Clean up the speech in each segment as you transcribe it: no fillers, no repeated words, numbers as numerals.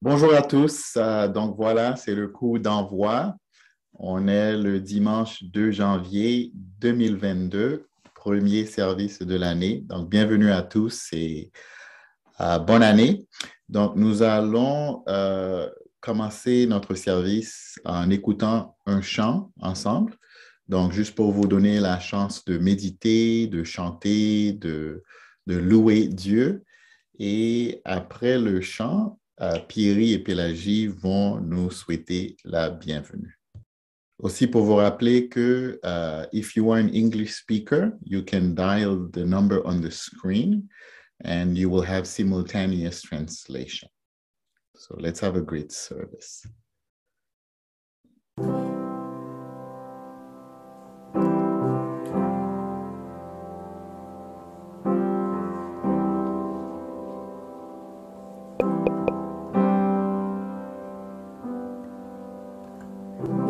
Bonjour à tous. Donc voilà, c'est le coup d'envoi. On est le dimanche 2 janvier 2022, premier service de l'année. Donc bienvenue à tous et bonne année. Donc nous allons commencer notre service en écoutant un chant ensemble. Donc juste pour vous donner la chance de méditer, de chanter, de louer Dieu. Et après le chant, Pierry et Pélagie vont nous souhaiter la bienvenue. Aussi pour vous rappeler que if you are an English speaker, you can dial the number on the screen and you will have simultaneous translation. So let's have a great service.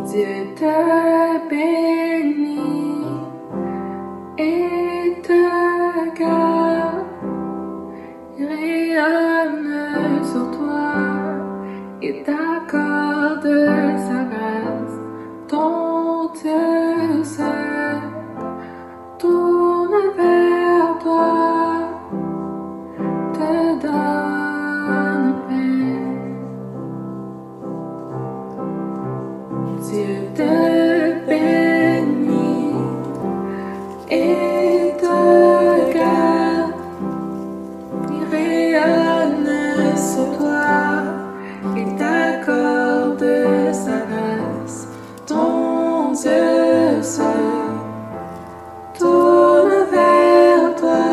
Dieu te bénit et te garde, rayonne sur toi et t'accorde sa grâce. Ton Dieu se tourne vers toi, te donne paix. Dieu te bénit et te garde, il rayonne sur toi et t'accorde sa grâce. Ton Dieu se tourne vers toi,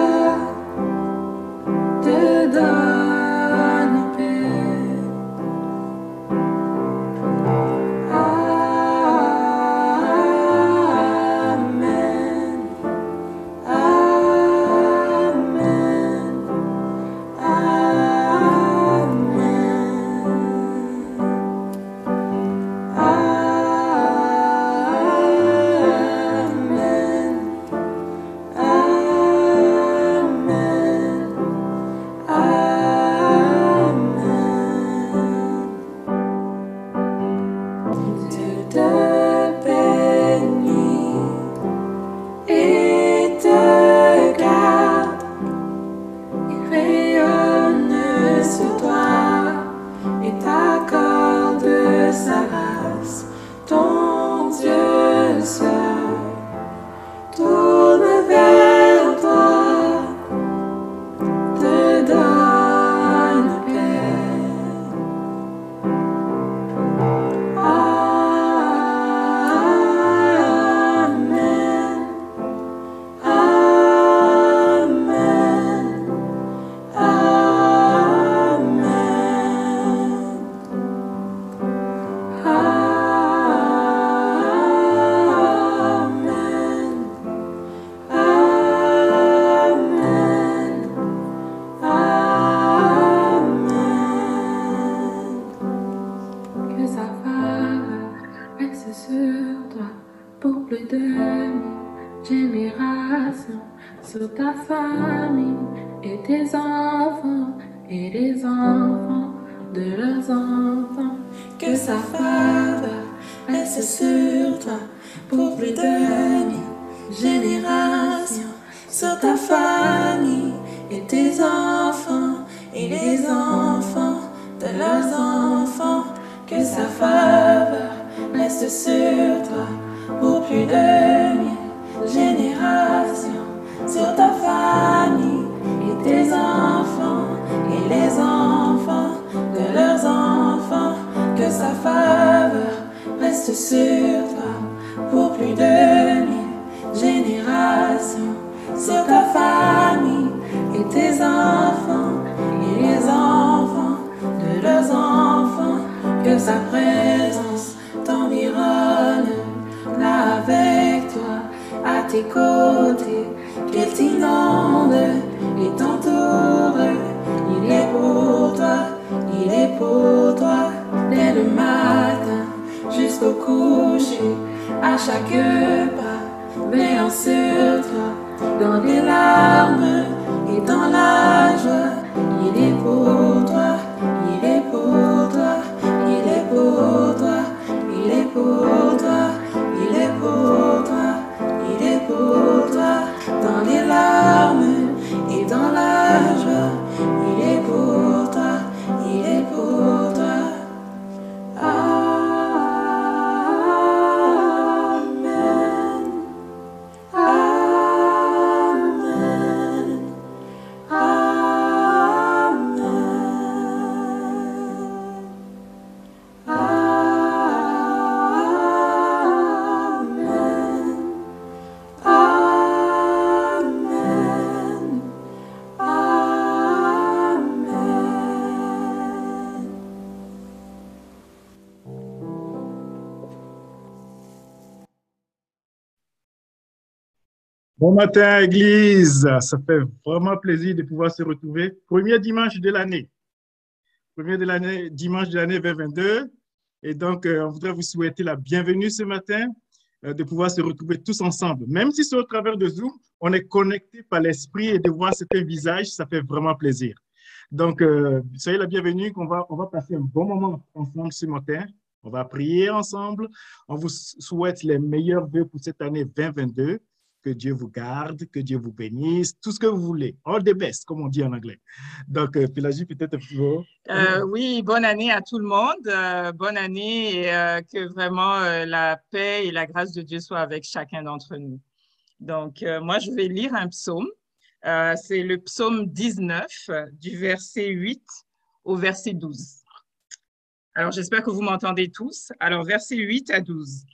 te donne paix. Dieu te bénit et te garde, il rayonne sur toi et t'accorde sa grâce. Ton Dieu se tourne vers toi, te donne paix. Que sa faveur reste sur toi pour plus de 1000 générations, sur ta famille et tes enfants et les enfants de leurs enfants. Que sa faveur reste sur toi pour plus de 1000 générations, sur ta famille et tes enfants et les enfants de leurs enfants. Que sa faveur reste sur toi pour plus de 1000 générations, sur ta famille et tes enfants et les enfants de leurs enfants. Que sa faveur reste sur toi pour plus de 1000 générations, sur ta famille et tes enfants et les enfants de leurs enfants. Que sa présence t'environne, là avec toi, à tes côtés, qu'elle t'inonde et t'entoure. Il est pour toi, il est pour toi, dès le matin jusqu'au coucher, à chaque pas, veillant sur toi, dans les larmes et dans la joie. Il est pour toi, il est pour toi. Bon matin, Église. Ça fait vraiment plaisir de pouvoir se retrouver. Premier dimanche de l'année. Dimanche de l'année 2022. Et donc, on voudrait vous souhaiter la bienvenue ce matin, de pouvoir se retrouver tous ensemble. Même si c'est au travers de Zoom, on est connecté par l'esprit et de voir certains visages, ça fait vraiment plaisir. Donc, soyez la bienvenue, on va passer un bon moment ensemble ce matin. On va prier ensemble. On vous souhaite les meilleurs vœux pour cette année 2022. Que Dieu vous garde, que Dieu vous bénisse, tout ce que vous voulez. All the best, comme on dit en anglais. Donc, Pélagie, peut-être un petit mot. Oui, bonne année à tout le monde. Bonne année et que vraiment la paix et la grâce de Dieu soient avec chacun d'entre nous. Donc, moi, je vais lire un psaume. C'est le psaume 19, du verset 8 au verset 12. Alors, j'espère que vous m'entendez tous. Alors, verset 8 à 12.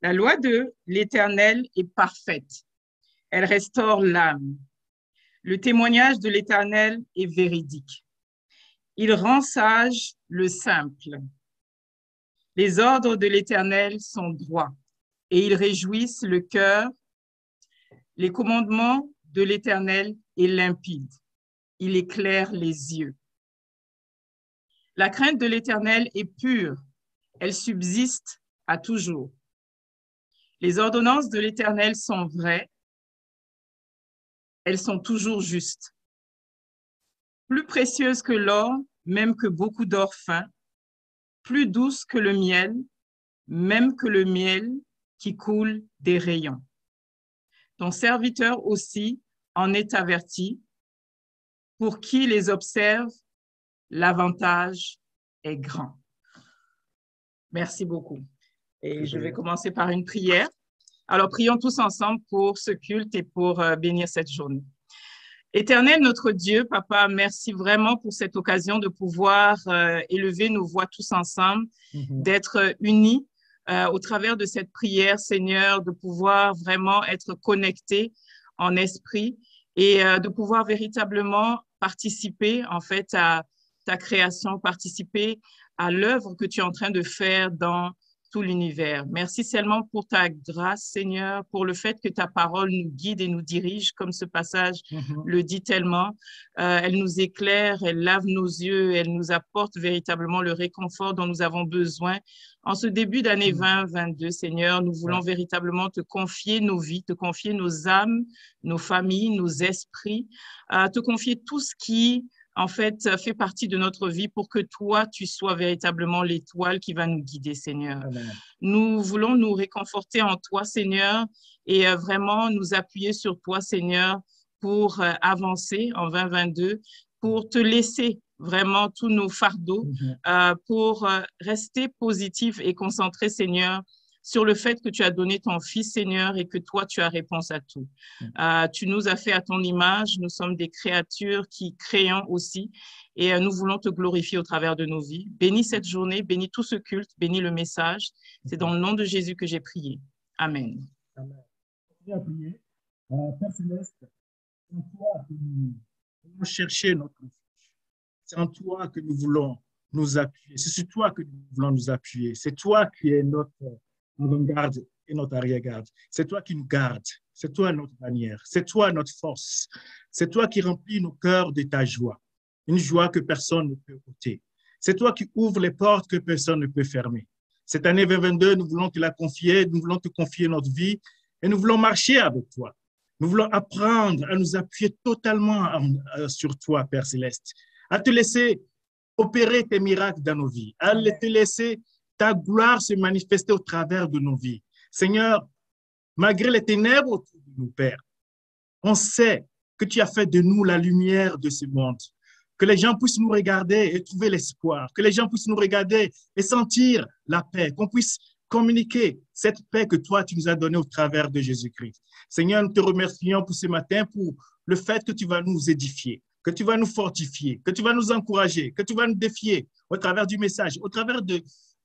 La loi de l'Éternel est parfaite. Elle restaure l'âme. Le témoignage de l'Éternel est véridique. Il rend sage le simple. Les ordres de l'Éternel sont droits et ils réjouissent le cœur. Les commandements de l'Éternel est limpide. Il éclaire les yeux. La crainte de l'Éternel est pure. Elle subsiste à toujours. Les ordonnances de l'Éternel sont vraies. Elles sont toujours justes. Plus précieuses que l'or, même que beaucoup d'or fin, plus douces que le miel, même que le miel qui coule des rayons. Ton serviteur aussi en est averti. Pour qui les observe, l'avantage est grand. Merci beaucoup. Et je vais commencer par une prière. Alors, prions tous ensemble pour ce culte et pour bénir cette journée. Éternel, notre Dieu, Papa, merci vraiment pour cette occasion de pouvoir élever nos voix tous ensemble, d'être unis au travers de cette prière, Seigneur, de pouvoir vraiment être connectés en esprit et de pouvoir véritablement participer en fait à ta création, participer à l'œuvre que tu es en train de faire dans tout l'univers. Merci seulement pour ta grâce, Seigneur, pour le fait que ta parole nous guide et nous dirige, comme ce passage le dit tellement. Elle nous éclaire, elle lave nos yeux, elle nous apporte véritablement le réconfort dont nous avons besoin. En ce début d'année 2022, Seigneur, nous voulons véritablement te confier nos vies, te confier nos âmes, nos familles, nos esprits, te confier tout ce qui en fait, fait partie de notre vie pour que toi, tu sois véritablement l'étoile qui va nous guider, Seigneur. Amen. Nous voulons nous réconforter en toi, Seigneur, et vraiment nous appuyer sur toi, Seigneur, pour avancer en 2022, pour te laisser vraiment tous nos fardeaux, pour rester positif et concentré, Seigneur, sur le fait que tu as donné ton Fils, Seigneur, et que toi, tu as réponse à tout. Tu nous as fait à ton image, nous sommes des créatures qui créons aussi, et nous voulons te glorifier au travers de nos vies. Bénis cette journée, bénis tout ce culte, bénis le message. C'est dans le nom de Jésus que j'ai prié. Amen. Amen. Père Céleste, c'est en toi que nous voulons chercher notre refuge. C'est en toi que nous voulons nous appuyer. C'est sur toi que nous voulons nous appuyer. C'est toi qui es notre avant-garde et notre arrière-garde. C'est toi qui nous gardes. C'est toi notre bannière. C'est toi notre force. C'est toi qui remplis nos cœurs de ta joie. Une joie que personne ne peut ôter. C'est toi qui ouvres les portes que personne ne peut fermer. Cette année 2022, nous voulons te la confier, nous voulons te confier notre vie et nous voulons marcher avec toi. Nous voulons apprendre à nous appuyer totalement sur toi, Père Céleste, à te laisser opérer tes miracles dans nos vies, à te laisser ta gloire se manifester au travers de nos vies. Seigneur, malgré les ténèbres autour de nous, Père, on sait que tu as fait de nous la lumière de ce monde. Que les gens puissent nous regarder et trouver l'espoir. Que les gens puissent nous regarder et sentir la paix. Qu'on puisse communiquer cette paix que toi, tu nous as donnée au travers de Jésus-Christ. Seigneur, nous te remercions pour ce matin, pour le fait que tu vas nous édifier, que tu vas nous fortifier, que tu vas nous encourager, que tu vas nous défier au travers du message, au travers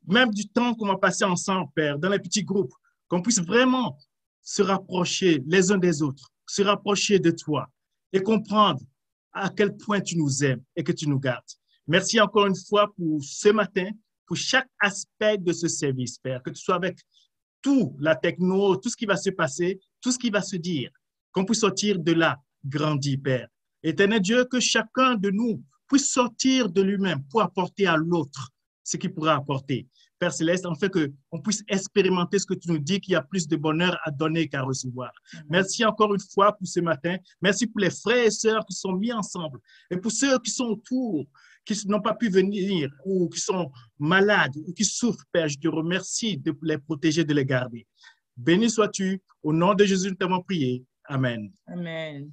même du temps qu'on va passer ensemble, Père, dans les petits groupes, qu'on puisse vraiment se rapprocher les uns des autres, se rapprocher de toi et comprendre à quel point tu nous aimes et que tu nous gardes. Merci encore une fois pour ce matin, pour chaque aspect de ce service, Père, que tu sois avec tout, la techno, tout ce qui va se passer, tout ce qui va se dire, qu'on puisse sortir de là, grandi, Père. Éternel Dieu, que chacun de nous puisse sortir de lui-même pour apporter à l'autre ce qu'il pourra apporter. Père Céleste, en fait qu'on puisse expérimenter ce que tu nous dis, qu'il y a plus de bonheur à donner qu'à recevoir. Merci encore une fois pour ce matin. Merci pour les frères et sœurs qui sont mis ensemble. Et pour ceux qui sont autour, qui n'ont pas pu venir ou qui sont malades ou qui souffrent, Père, je te remercie de les protéger, de les garder. Béni sois-tu. Au nom de Jésus, nous t'avons prié. Amen. Amen.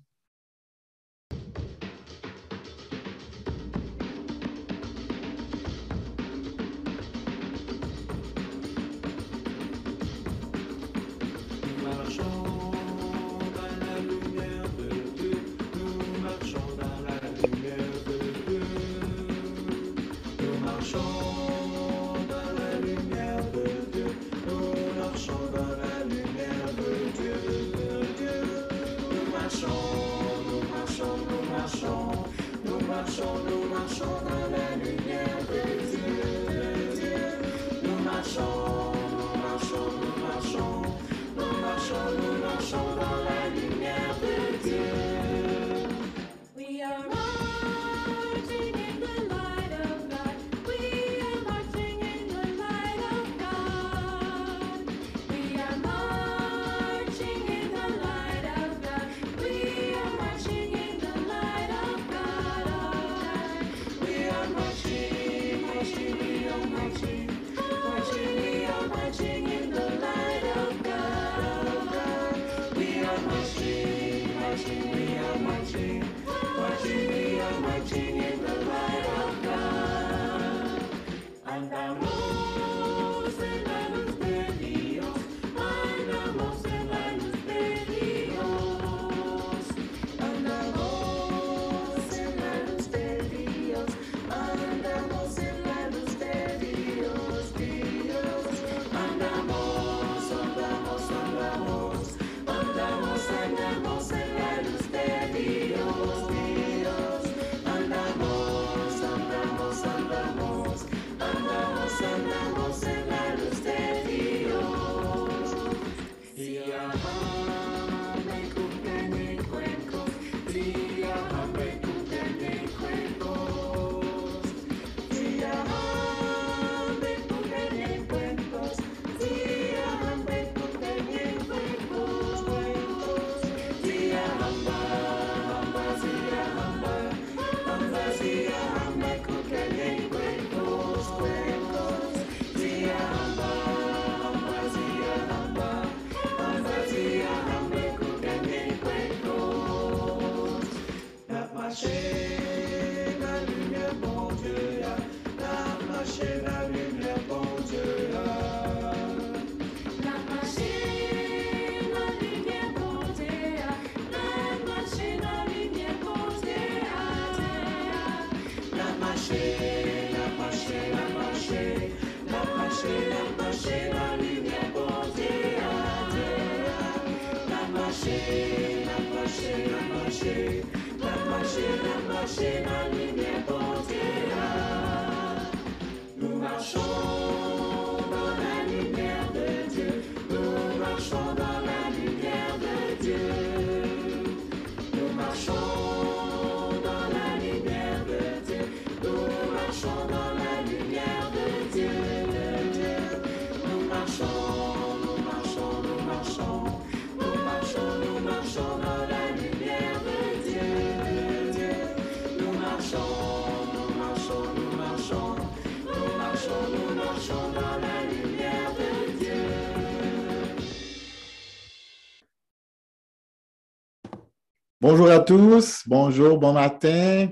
Bonjour à tous, bonjour, bon matin.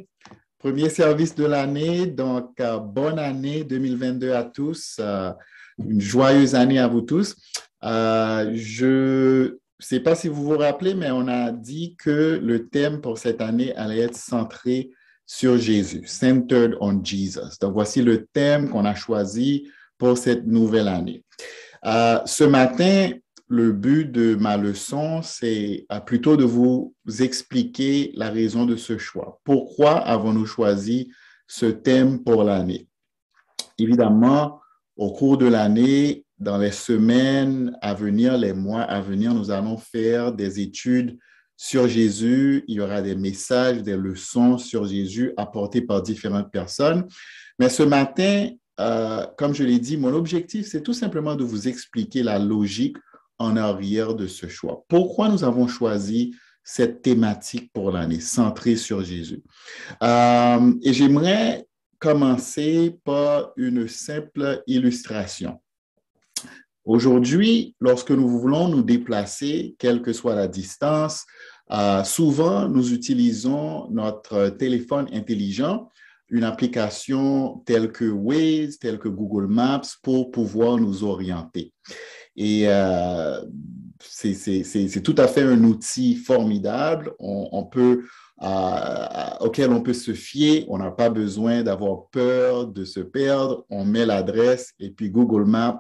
Premier service de l'année, donc bonne année 2022 à tous. Une joyeuse année à vous tous. Je ne sais pas si vous vous rappelez, mais on a dit que le thème pour cette année allait être centré sur Jésus, Centered on Jesus. Donc, voici le thème qu'on a choisi pour cette nouvelle année. Ce matin, le but de ma leçon, c'est plutôt de vous expliquer la raison de ce choix. Pourquoi avons-nous choisi ce thème pour l'année? Évidemment, au cours de l'année, dans les semaines à venir, les mois à venir, nous allons faire des études sur Jésus. Il y aura des messages, des leçons sur Jésus apportés par différentes personnes. Mais ce matin, comme je l'ai dit, mon objectif, c'est tout simplement de vous expliquer la logique en arrière de ce choix. Pourquoi nous avons choisi cette thématique pour l'année, centrée sur Jésus? Et j'aimerais commencer par une simple illustration. Aujourd'hui, lorsque nous voulons nous déplacer, quelle que soit la distance, souvent nous utilisons notre téléphone intelligent, une application telle que Waze, telle que Google Maps pour pouvoir nous orienter. Et c'est tout à fait un outil formidable auquel on peut se fier. On n'a pas besoin d'avoir peur de se perdre. On met l'adresse et puis Google Maps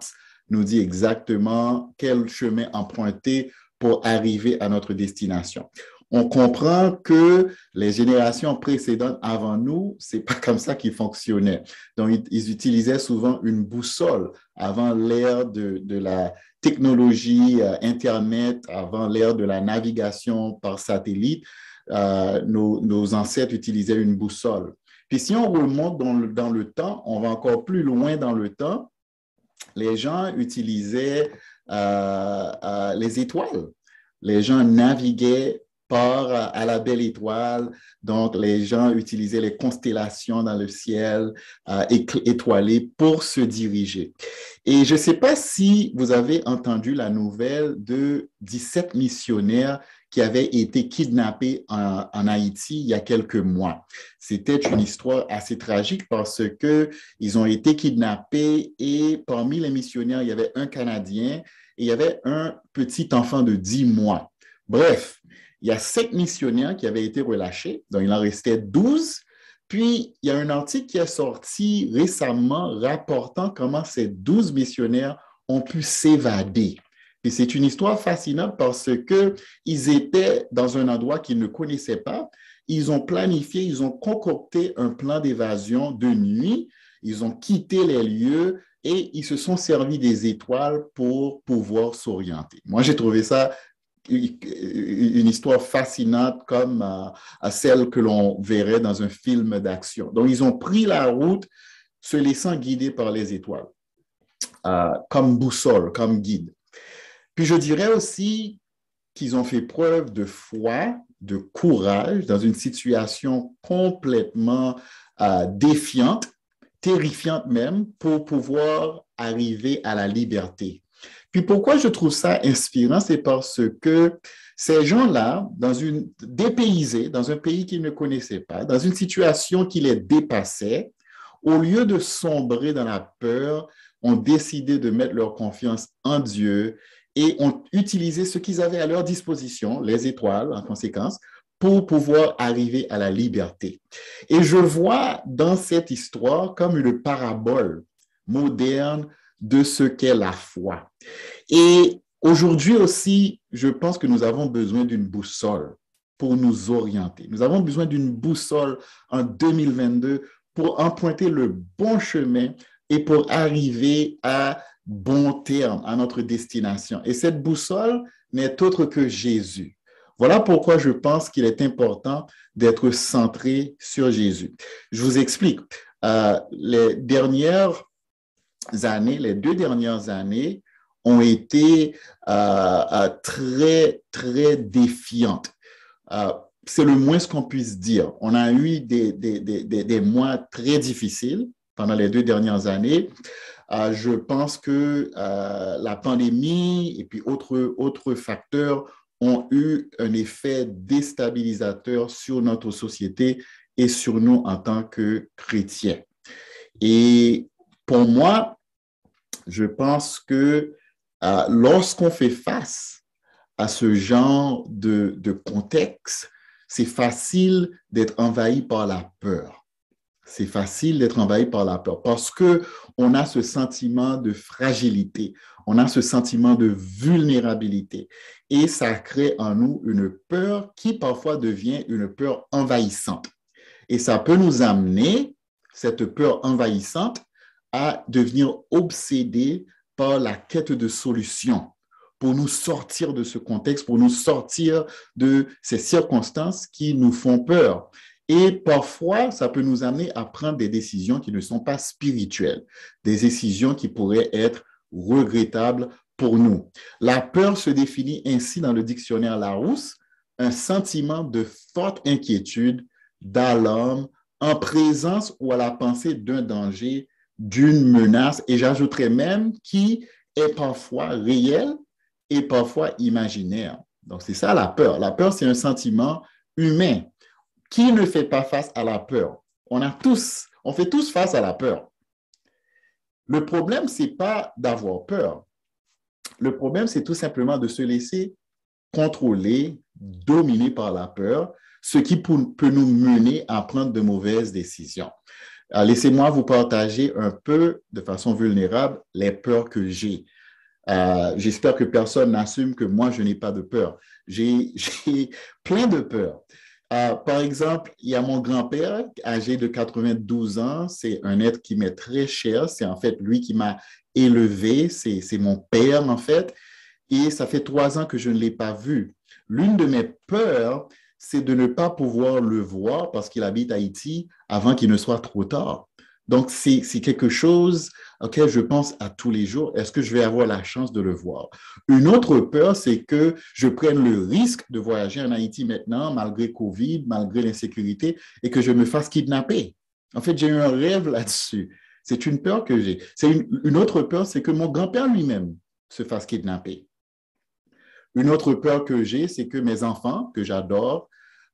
nous dit exactement quel chemin emprunter pour arriver à notre destination. On comprend que les générations précédentes avant nous, c'est pas comme ça qu'ils fonctionnaient. Donc, ils utilisaient souvent une boussole avant l'ère de la technologie Internet, avant l'ère de la navigation par satellite. Nos ancêtres utilisaient une boussole. Puis si on remonte dans le temps, on va encore plus loin dans le temps, les gens utilisaient les étoiles. Les gens naviguaient à la belle étoile. Donc, les gens utilisaient les constellations dans le ciel étoilé pour se diriger. Et je ne sais pas si vous avez entendu la nouvelle de 17 missionnaires qui avaient été kidnappés en Haïti il y a quelques mois. C'était une histoire assez tragique parce qu'ils ont été kidnappés et parmi les missionnaires, il y avait un Canadien et il y avait un petit enfant de 10 mois. Bref, il y a 7 missionnaires qui avaient été relâchés, donc il en restait 12. Puis, il y a un article qui est sorti récemment rapportant comment ces 12 missionnaires ont pu s'évader. Et c'est une histoire fascinante parce qu'ils étaient dans un endroit qu'ils ne connaissaient pas. Ils ont planifié, ils ont concocté un plan d'évasion de nuit. Ils ont quitté les lieux et ils se sont servis des étoiles pour pouvoir s'orienter. Moi, j'ai trouvé ça une histoire fascinante comme celle que l'on verrait dans un film d'action. Donc, ils ont pris la route se laissant guider par les étoiles, comme boussole, comme guide. Puis je dirais aussi qu'ils ont fait preuve de foi, de courage dans une situation complètement défiante, terrifiante même, pour pouvoir arriver à la liberté. Puis pourquoi je trouve ça inspirant, c'est parce que ces gens-là, dépaysés, dans un pays qu'ils ne connaissaient pas, dans une situation qui les dépassait, au lieu de sombrer dans la peur, ont décidé de mettre leur confiance en Dieu et ont utilisé ce qu'ils avaient à leur disposition, les étoiles en conséquence, pour pouvoir arriver à la liberté. Et je vois dans cette histoire comme une parabole moderne de ce qu'est la foi. Et aujourd'hui aussi, je pense que nous avons besoin d'une boussole pour nous orienter. Nous avons besoin d'une boussole en 2022 pour emprunter le bon chemin et pour arriver à bon terme, à notre destination. Et cette boussole n'est autre que Jésus. Voilà pourquoi je pense qu'il est important d'être centré sur Jésus. Je vous explique. Les 2 dernières années ont été très, très défiantes. C'est le moins ce qu'on puisse dire. On a eu des mois très difficiles pendant les 2 dernières années. Je pense que la pandémie et puis autres facteurs ont eu un effet déstabilisateur sur notre société et sur nous en tant que chrétiens. Et pour moi, je pense que lorsqu'on fait face à ce genre de contexte, c'est facile d'être envahi par la peur. C'est facile d'être envahi par la peur parce qu'on a ce sentiment de fragilité, on a ce sentiment de vulnérabilité et ça crée en nous une peur qui parfois devient une peur envahissante. Et ça peut nous amener, cette peur envahissante, à devenir obsédé par la quête de solutions pour nous sortir de ce contexte, pour nous sortir de ces circonstances qui nous font peur. Et parfois, ça peut nous amener à prendre des décisions qui ne sont pas spirituelles, des décisions qui pourraient être regrettables pour nous. La peur se définit ainsi dans le dictionnaire Larousse, un sentiment de forte inquiétude, d'alarme, en présence ou à la pensée d'un danger, d'une menace, et j'ajouterais même qui est parfois réel et parfois imaginaire. Donc, c'est ça la peur. La peur, c'est un sentiment humain. Qui ne fait pas face à la peur? On fait tous face à la peur. Le problème, ce n'est pas d'avoir peur. Le problème, c'est tout simplement de se laisser contrôler, dominer par la peur, ce qui peut nous mener à prendre de mauvaises décisions. Laissez-moi vous partager un peu, de façon vulnérable, les peurs que j'ai. J'espère que personne n'assume que moi, je n'ai pas de peur. J'ai plein de peurs. Par exemple, il y a mon grand-père, âgé de 92 ans. C'est un être qui m'est très cher. C'est en fait lui qui m'a élevé. C'est mon père, en fait. Et ça fait 3 ans que je ne l'ai pas vu. L'une de mes peurs, c'est de ne pas pouvoir le voir parce qu'il habite à Haïti avant qu'il ne soit trop tard. Donc, c'est quelque chose auquel je pense à tous les jours. Est-ce que je vais avoir la chance de le voir? Une autre peur, c'est que je prenne le risque de voyager en Haïti maintenant, malgré COVID, malgré l'insécurité, et que je me fasse kidnapper. En fait, j'ai eu un rêve là-dessus. C'est une peur que j'ai. Une autre peur, c'est que mon grand-père lui-même se fasse kidnapper. Une autre peur que j'ai, c'est que mes enfants, que j'adore,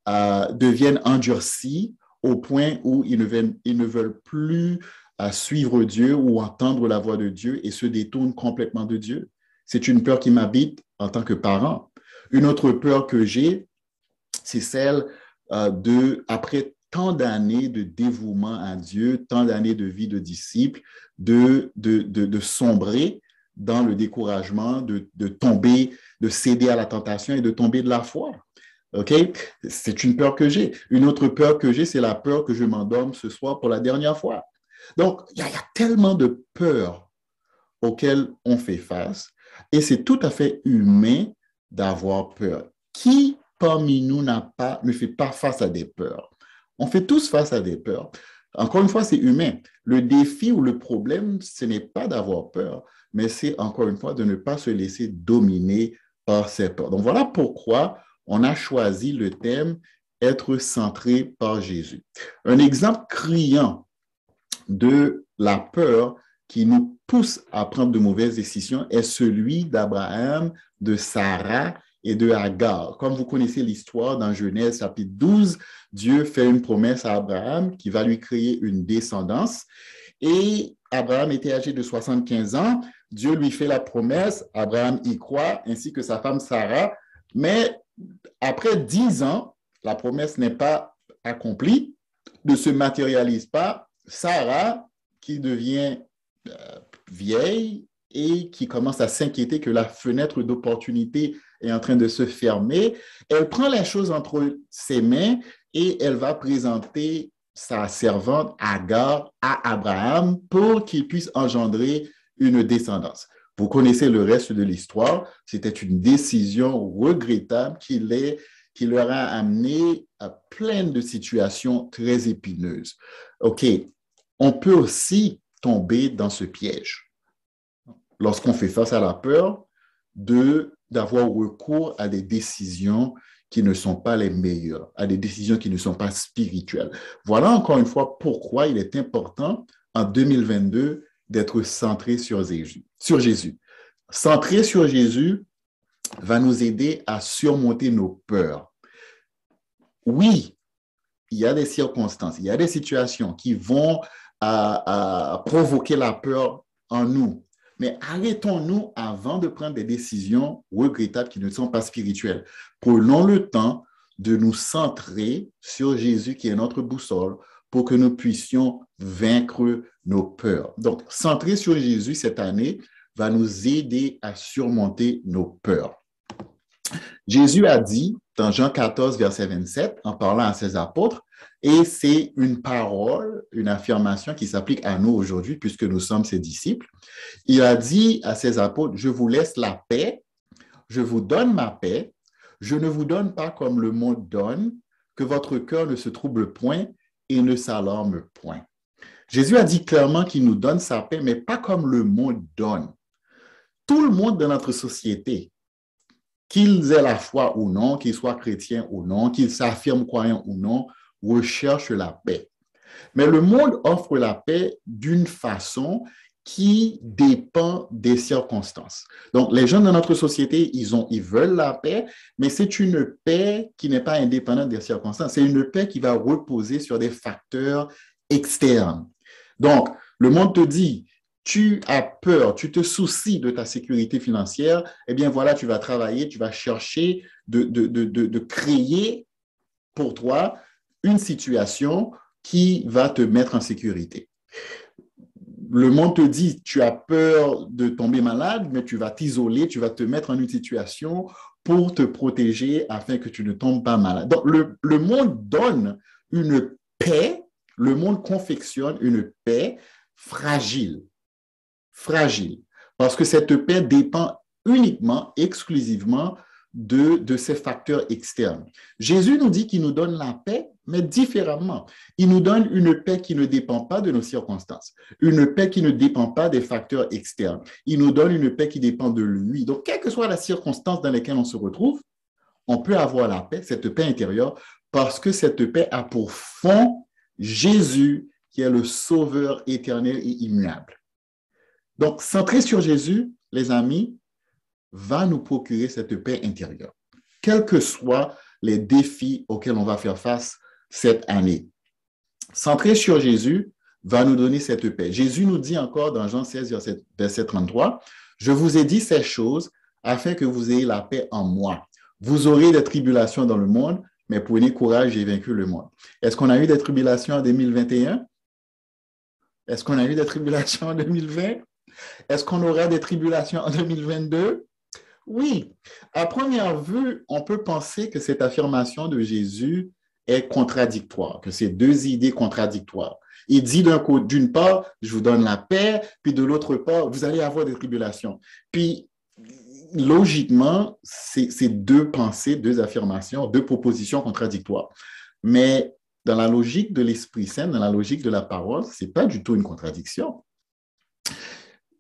deviennent endurcis au point où ils ne veulent plus suivre Dieu ou entendre la voix de Dieu et se détournent complètement de Dieu. C'est une peur qui m'habite en tant que parent. Une autre peur que j'ai, c'est celle après tant d'années de dévouement à Dieu, tant d'années de vie de disciple, de sombrer dans le découragement, de tomber, de céder à la tentation et de tomber de la foi. OK? C'est une peur que j'ai. Une autre peur que j'ai, c'est la peur que je m'endorme ce soir pour la dernière fois. Donc, il y a tellement de peurs auxquelles on fait face et c'est tout à fait humain d'avoir peur. Qui parmi nous ne fait pas face à des peurs? On fait tous face à des peurs. Encore une fois, c'est humain. Le défi ou le problème, ce n'est pas d'avoir peur, mais c'est encore une fois de ne pas se laisser dominer par ces peurs. Donc, voilà pourquoi on a choisi le thème « Être centré par Jésus ». Un exemple criant de la peur qui nous pousse à prendre de mauvaises décisions est celui d'Abraham, de Sarah et de Agar. Comme vous connaissez l'histoire dans Genèse chapitre 12, Dieu fait une promesse à Abraham qui va lui créer une descendance. Et Abraham était âgé de 75 ans. Dieu lui fait la promesse, Abraham y croit, ainsi que sa femme Sarah. Mais après 10 ans, la promesse n'est pas accomplie, ne se matérialise pas. Sarah, qui devient vieille et qui commence à s'inquiéter que la fenêtre d'opportunité est en train de se fermer, elle prend les choses entre ses mains et elle va présenter sa servante Agar à Abraham pour qu'il puisse engendrer une descendance. Vous connaissez le reste de l'histoire. C'était une décision regrettable qui leur a amené à plein de situations très épineuses. OK, on peut aussi tomber dans ce piège lorsqu'on fait face à la peur d'avoir recours à des décisions qui ne sont pas les meilleures, à des décisions qui ne sont pas spirituelles. Voilà encore une fois pourquoi il est important en 2022 d'être centré sur Jésus. Centré sur Jésus va nous aider à surmonter nos peurs. Oui, il y a des circonstances, il y a des situations qui vont provoquer la peur en nous. Mais arrêtons-nous avant de prendre des décisions regrettables qui ne sont pas spirituelles. Prenons le temps de nous centrer sur Jésus qui est notre boussole pour que nous puissions vaincre nos peurs. Donc, centrer sur Jésus cette année va nous aider à surmonter nos peurs. Jésus a dit dans Jean 14, verset 27, en parlant à ses apôtres, Et c'est une parole, une affirmation qui s'applique à nous aujourd'hui puisque nous sommes ses disciples. Il a dit à ses apôtres, je vous laisse la paix, je vous donne ma paix, je ne vous donne pas comme le monde donne, que votre cœur ne se trouble point et ne s'alarme point. Jésus a dit clairement qu'il nous donne sa paix, mais pas comme le monde donne. Tout le monde dans notre société, qu'ils aient la foi ou non, qu'ils soient chrétiens ou non, qu'ils s'affirment croyants ou non, recherchent la paix. Mais le monde offre la paix d'une façon qui dépend des circonstances. Donc, les gens dans notre société, ils veulent la paix, mais c'est une paix qui n'est pas indépendante des circonstances. C'est une paix qui va reposer sur des facteurs externes. Donc, le monde te dit, tu as peur, tu te soucies de ta sécurité financière, eh bien voilà, tu vas travailler, tu vas chercher de créer pour toi une situation qui va te mettre en sécurité. Le monde te dit, tu as peur de tomber malade, mais tu vas t'isoler, tu vas te mettre en une situation pour te protéger afin que tu ne tombes pas malade. Donc, le monde donne une paix, le monde confectionne une paix fragile, parce que cette paix dépend uniquement, exclusivement de ces facteurs externes. Jésus nous dit qu'il nous donne la paix, mais différemment. Il nous donne une paix qui ne dépend pas de nos circonstances, une paix qui ne dépend pas des facteurs externes. Il nous donne une paix qui dépend de lui. Donc, quelle que soit la circonstance dans laquelle on se retrouve, on peut avoir la paix, cette paix intérieure, parce que cette paix a pour fond Jésus, qui est le sauveur éternel et immuable. Donc, centré sur Jésus, les amis, va nous procurer cette paix intérieure, quels que soient les défis auxquels on va faire face cette année. Centré sur Jésus va nous donner cette paix. Jésus nous dit encore dans Jean 16, verset 33, « Je vous ai dit ces choses afin que vous ayez la paix en moi. Vous aurez des tribulations dans le monde, mais prenez courage, j'ai vaincu le monde. » Est-ce qu'on a eu des tribulations en 2021? Est-ce qu'on a eu des tribulations en 2020? Est-ce qu'on aura des tribulations en 2022? Oui. À première vue, on peut penser que cette affirmation de Jésus est contradictoire, que c'est deux idées contradictoires. Il dit d'une part, je vous donne la paix, puis de l'autre part, vous allez avoir des tribulations. Puis, logiquement, c'est deux pensées, deux affirmations, deux propositions contradictoires. Mais dans la logique de l'Esprit Saint, dans la logique de la parole, ce n'est pas du tout une contradiction.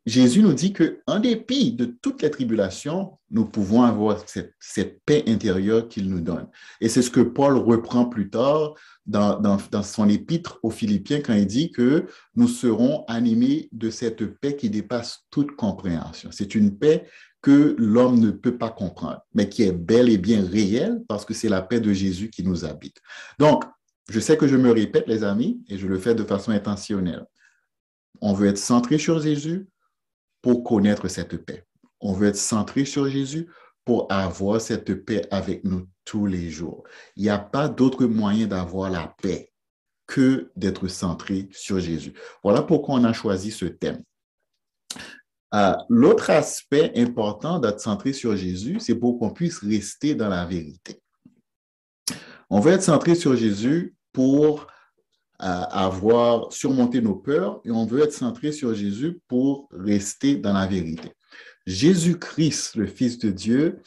Jésus nous dit qu'en dépit de toutes les tribulations, nous pouvons avoir cette paix intérieure qu'il nous donne. Et c'est ce que Paul reprend plus tard dans son épître aux Philippiens quand il dit que nous serons animés de cette paix qui dépasse toute compréhension. C'est une paix que l'homme ne peut pas comprendre, mais qui est bel et bien réelle parce que c'est la paix de Jésus qui nous habite. Donc, je sais que je me répète, les amis, et je le fais de façon intentionnelle. On veut être centré sur Jésus pour connaître cette paix. On veut être centré sur Jésus pour avoir cette paix avec nous tous les jours. Il n'y a pas d'autre moyen d'avoir la paix que d'être centré sur Jésus. Voilà pourquoi on a choisi ce thème. L'autre aspect important d'être centré sur Jésus, c'est pour qu'on puisse rester dans la vérité. On veut être centré sur Jésus pour avoir surmonté nos peurs et on veut être centré sur Jésus pour rester dans la vérité. Jésus-Christ, le Fils de Dieu,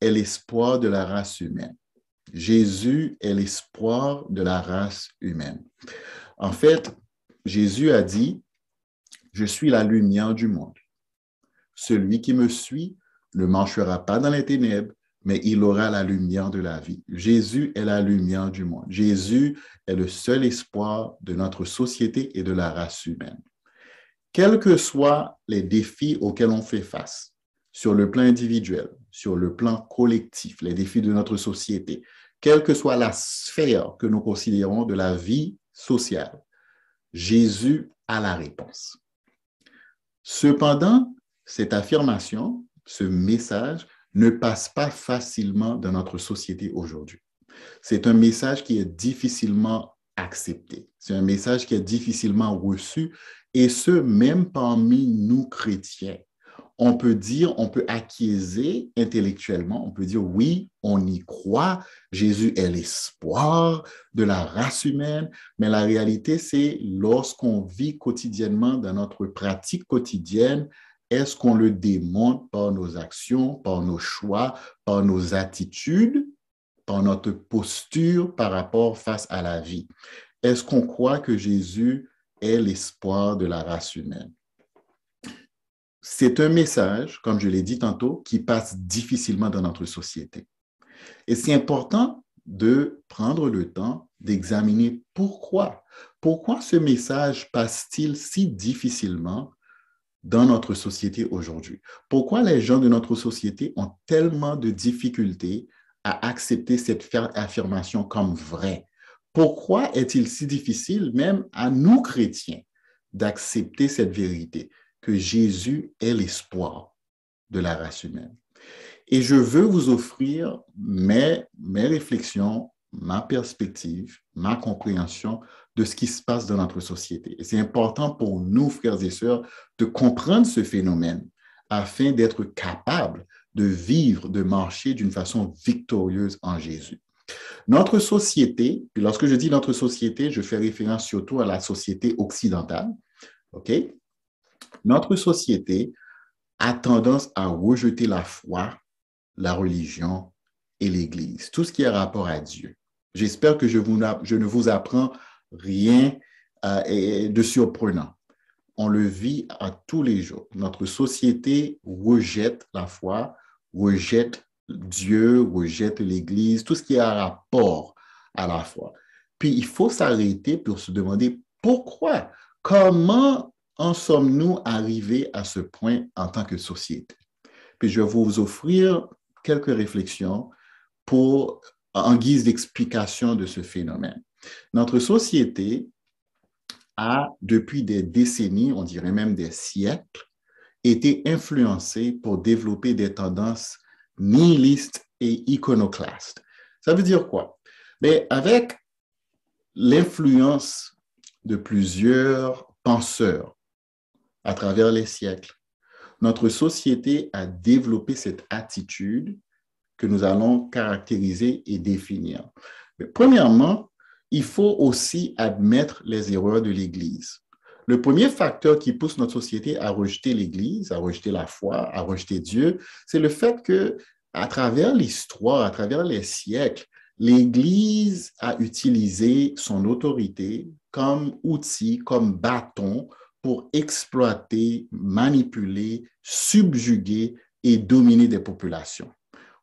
est l'espoir de la race humaine. Jésus est l'espoir de la race humaine. En fait, Jésus a dit, « Je suis la lumière du monde. Celui qui me suit ne marchera pas dans les ténèbres, mais il aura la lumière de la vie. » Jésus est la lumière du monde. Jésus est le seul espoir de notre société et de la race humaine. Quels que soient les défis auxquels on fait face, sur le plan individuel, sur le plan collectif, les défis de notre société, quelle que soit la sphère que nous considérons de la vie sociale, Jésus a la réponse. Cependant, cette affirmation, ce message, ne passe pas facilement dans notre société aujourd'hui. C'est un message qui est difficilement accepté. C'est un message qui est difficilement reçu, et ce, même parmi nous chrétiens. on peut acquiescer intellectuellement, on peut dire oui, on y croit, Jésus est l'espoir de la race humaine, mais la réalité, c'est lorsqu'on vit quotidiennement dans notre pratique quotidienne, est-ce qu'on le démontre par nos actions, par nos choix, par nos attitudes, par notre posture par rapport face à la vie? Est-ce qu'on croit que Jésus est l'espoir de la race humaine? C'est un message, comme je l'ai dit tantôt, qui passe difficilement dans notre société. Et c'est important de prendre le temps d'examiner pourquoi. Pourquoi ce message passe-t-il si difficilement dans notre société aujourd'hui? Pourquoi les gens de notre société ont tellement de difficultés à accepter cette affirmation comme vraie? Pourquoi est-il si difficile, même à nous chrétiens, d'accepter cette vérité, que Jésus est l'espoir de la race humaine? Et je veux vous offrir mes réflexions, ma perspective, ma compréhension de ce qui se passe dans notre société. Et c'est important pour nous, frères et sœurs, de comprendre ce phénomène afin d'être capables de vivre, de marcher d'une façon victorieuse en Jésus. Notre société, puis lorsque je dis notre société, je fais référence surtout à la société occidentale, OK? Notre société a tendance à rejeter la foi, la religion et l'Église, tout ce qui a rapport à Dieu. J'espère que je ne vous apprends rien de surprenant. On le vit à tous les jours. Notre société rejette la foi, rejette Dieu, rejette l'Église, tout ce qui a rapport à la foi. Puis il faut s'arrêter pour se demander pourquoi, comment en sommes-nous arrivés à ce point en tant que société? Puis je vais vous offrir quelques réflexions en guise d'explication de ce phénomène. Notre société a, depuis des décennies, on dirait même des siècles, été influencée pour développer des tendances nihilistes et iconoclastes. Ça veut dire quoi? Mais avec l'influence de plusieurs penseurs à travers les siècles, notre société a développé cette attitude que nous allons caractériser et définir. Mais premièrement, il faut aussi admettre les erreurs de l'Église. Le premier facteur qui pousse notre société à rejeter l'Église, à rejeter la foi, à rejeter Dieu, c'est le fait que, à travers l'histoire, à travers les siècles, l'Église a utilisé son autorité comme outil, comme bâton pour exploiter, manipuler, subjuguer et dominer des populations.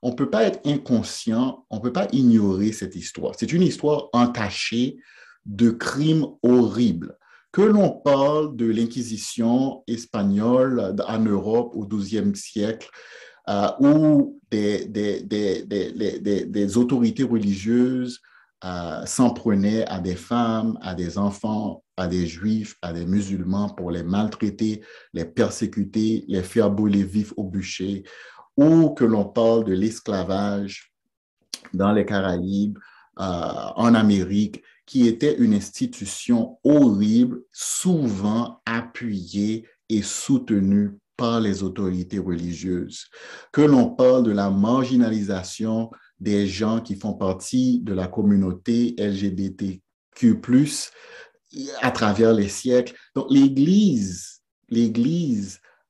On ne peut pas être inconscient, on ne peut pas ignorer cette histoire. C'est une histoire entachée de crimes horribles. Que l'on parle de l'Inquisition espagnole en Europe au XIIe siècle, où des autorités religieuses s'en prenaient à des femmes, à des enfants, à des juifs, à des musulmans pour les maltraiter, les persécuter, les faire brûler vifs au bûcher, ou que l'on parle de l'esclavage dans les Caraïbes, en Amérique, qui était une institution horrible, souvent appuyée et soutenue par les autorités religieuses. Que l'on parle de la marginalisation des gens qui font partie de la communauté LGBTQ+, à travers les siècles. Donc, l'Église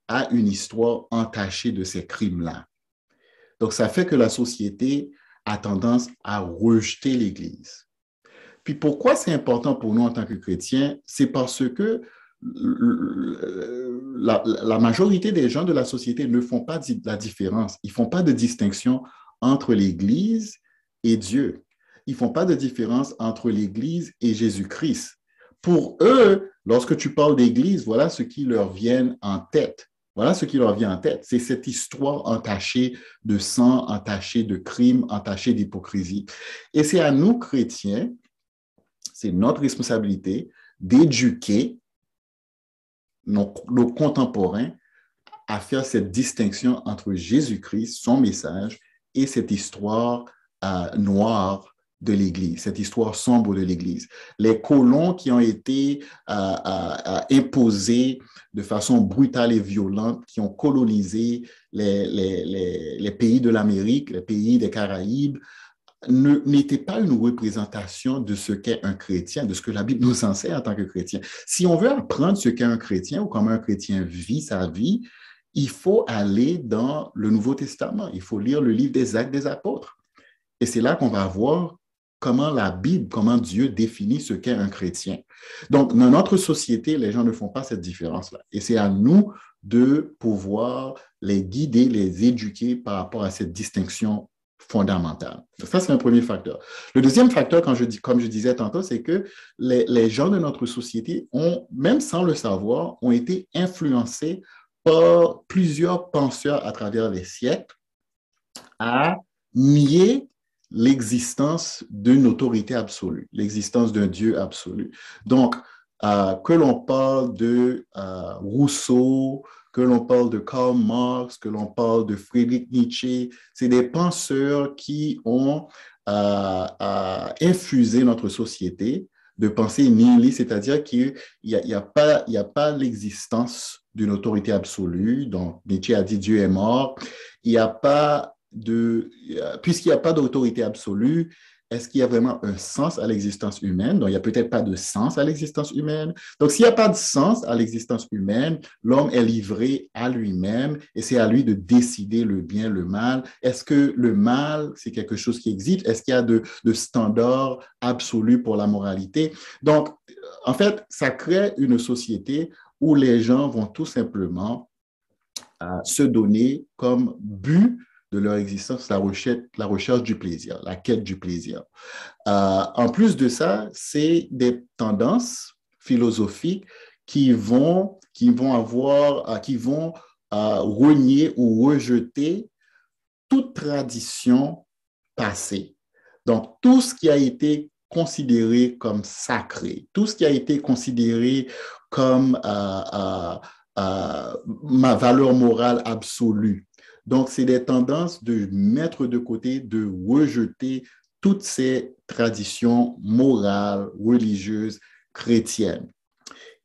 a une histoire entachée de ces crimes-là. Donc, ça fait que la société a tendance à rejeter l'Église. Puis pourquoi c'est important pour nous en tant que chrétiens? C'est parce que la majorité des gens de la société ne font pas la différence. Ils ne font pas de distinction entre l'Église et Dieu. Ils ne font pas de différence entre l'Église et Jésus-Christ. Pour eux, lorsque tu parles d'Église, voilà ce qui leur vient en tête. Voilà ce qui leur vient en tête. C'est cette histoire entachée de sang, entachée de crimes, entachée d'hypocrisie. Et c'est à nous, chrétiens, c'est notre responsabilité d'éduquer nos contemporains à faire cette distinction entre Jésus-Christ, son message, et cette histoire noire de l'Église, cette histoire sombre de l'Église. Les colons qui ont été imposés de façon brutale et violente, qui ont colonisé les pays de l'Amérique, les pays des Caraïbes, n'était pas une représentation de ce qu'est un chrétien, de ce que la Bible nous enseigne en tant que chrétien. Si on veut apprendre ce qu'est un chrétien ou comment un chrétien vit sa vie, il faut aller dans le Nouveau Testament. Il faut lire le livre des Actes des Apôtres. Et c'est là qu'on va voir comment la Bible, comment Dieu définit ce qu'est un chrétien. Donc, dans notre société, les gens ne font pas cette différence-là. Et c'est à nous de pouvoir les guider, les éduquer par rapport à cette distinction fondamentale. Ça, c'est un premier facteur. Le deuxième facteur, comme je disais tantôt, c'est que les gens de notre société ont, même sans le savoir, ont été influencés par plusieurs penseurs à travers les siècles à nier l'existence d'une autorité absolue, l'existence d'un Dieu absolu. Donc, que l'on parle de Rousseau, que l'on parle de Karl Marx, que l'on parle de Friedrich Nietzsche, c'est des penseurs qui ont infusé notre société de pensée nihiliste, c'est-à-dire qu'il n'y a pas l'existence d'une autorité absolue. Donc, Nietzsche a dit Dieu est mort. Il n'y a pas puisqu'il n'y a pas d'autorité absolue, est-ce qu'il y a vraiment un sens à l'existence humaine? Donc, il n'y a peut-être pas de sens à l'existence humaine. Donc, s'il n'y a pas de sens à l'existence humaine, l'homme est livré à lui-même et c'est à lui de décider le bien, le mal. Est-ce que le mal, c'est quelque chose qui existe? Est-ce qu'il y a de standards absolus pour la moralité? Donc, en fait, ça crée une société où les gens vont tout simplement se donner comme but de leur existence la recherche du plaisir, la quête du plaisir. En plus de ça, c'est des tendances philosophiques qui vont renier ou rejeter toute tradition passée. Donc, tout ce qui a été considéré comme sacré, tout ce qui a été considéré comme ma valeur morale absolue. Donc, c'est des tendances de mettre de côté, de rejeter toutes ces traditions morales, religieuses, chrétiennes.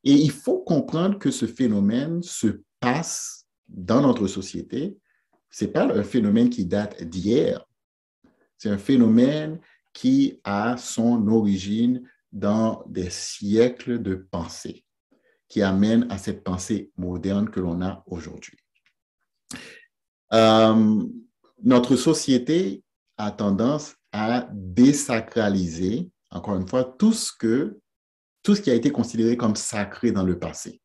Et il faut comprendre que ce phénomène se passe dans notre société. Ce n'est pas un phénomène qui date d'hier. C'est un phénomène qui a son origine dans des siècles de pensée, qui amène à cette pensée moderne que l'on a aujourd'hui. Notre société a tendance à désacraliser, encore une fois, tout ce qui a été considéré comme sacré dans le passé.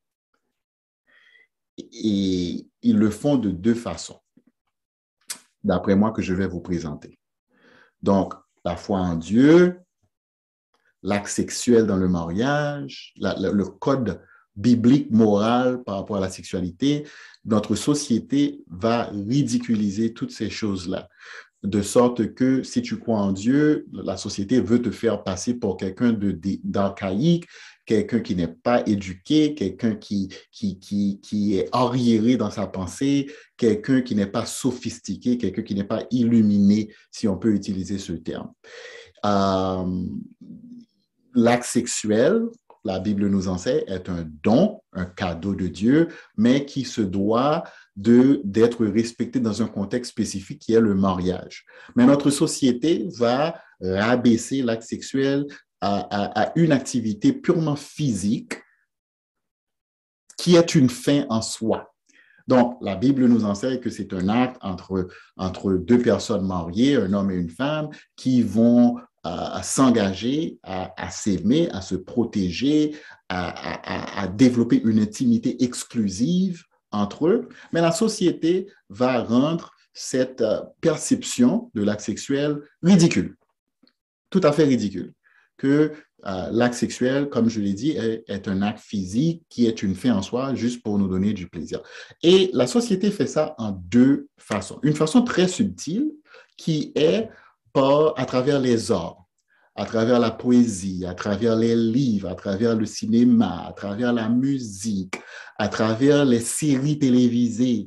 Et ils le font de deux façons, d'après moi, que je vais vous présenter. Donc, la foi en Dieu, l'acte sexuel dans le mariage, le code biblique, moral par rapport à la sexualité, notre société va ridiculiser toutes ces choses-là. De sorte que si tu crois en Dieu, la société veut te faire passer pour quelqu'un d'archaïque, quelqu'un qui n'est pas éduqué, quelqu'un qui est arriéré dans sa pensée, quelqu'un qui n'est pas sophistiqué, quelqu'un qui n'est pas illuminé, si on peut utiliser ce terme. L'acte sexuel, la Bible nous enseigne, est un don, un cadeau de Dieu, mais qui se doit d'être respecté dans un contexte spécifique qui est le mariage. Mais notre société va rabaisser l'acte sexuel à une activité purement physique qui est une fin en soi. Donc, la Bible nous enseigne que c'est un acte entre deux personnes mariées, un homme et une femme, qui vont à s'engager, à s'aimer, à se protéger, à développer une intimité exclusive entre eux. Mais la société va rendre cette perception de l'acte sexuel ridicule, tout à fait ridicule, que l'acte sexuel, comme je l'ai dit, est un acte physique qui est une fin en soi juste pour nous donner du plaisir. Et la société fait ça en deux façons. Une façon très subtile qui est à travers les arts, à travers la poésie, à travers les livres, à travers le cinéma, à travers la musique, à travers les séries télévisées,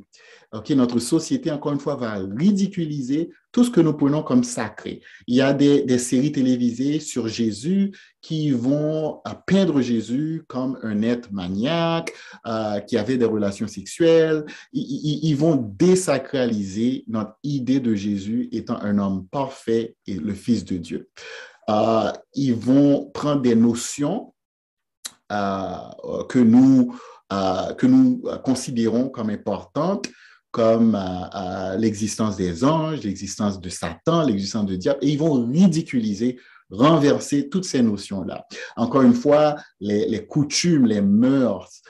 OK, notre société, encore une fois, va ridiculiser tout ce que nous prenons comme sacré. Il y a des séries télévisées sur Jésus qui vont peindre Jésus comme un être maniaque, qui avait des relations sexuelles. Ils vont désacraliser notre idée de Jésus étant un homme parfait et le Fils de Dieu. Ils vont prendre des notions que nous considérons comme importantes, comme l'existence des anges, l'existence de Satan, l'existence du diable, et ils vont ridiculiser, renverser toutes ces notions-là. Encore une fois, les coutumes, les mœurs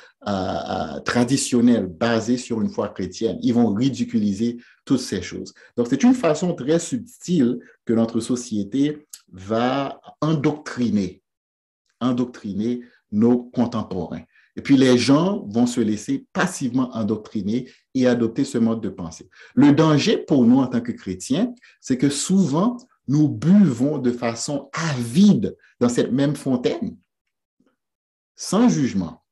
traditionnelles basées sur une foi chrétienne, ils vont ridiculiser toutes ces choses. Donc, c'est une façon très subtile que notre société va endoctriner nos contemporains. Et puis, les gens vont se laisser passivement endoctriner et adopter ce mode de pensée. Le danger pour nous en tant que chrétiens, c'est que souvent, nous buvons de façon avide dans cette même fontaine, sans jugement,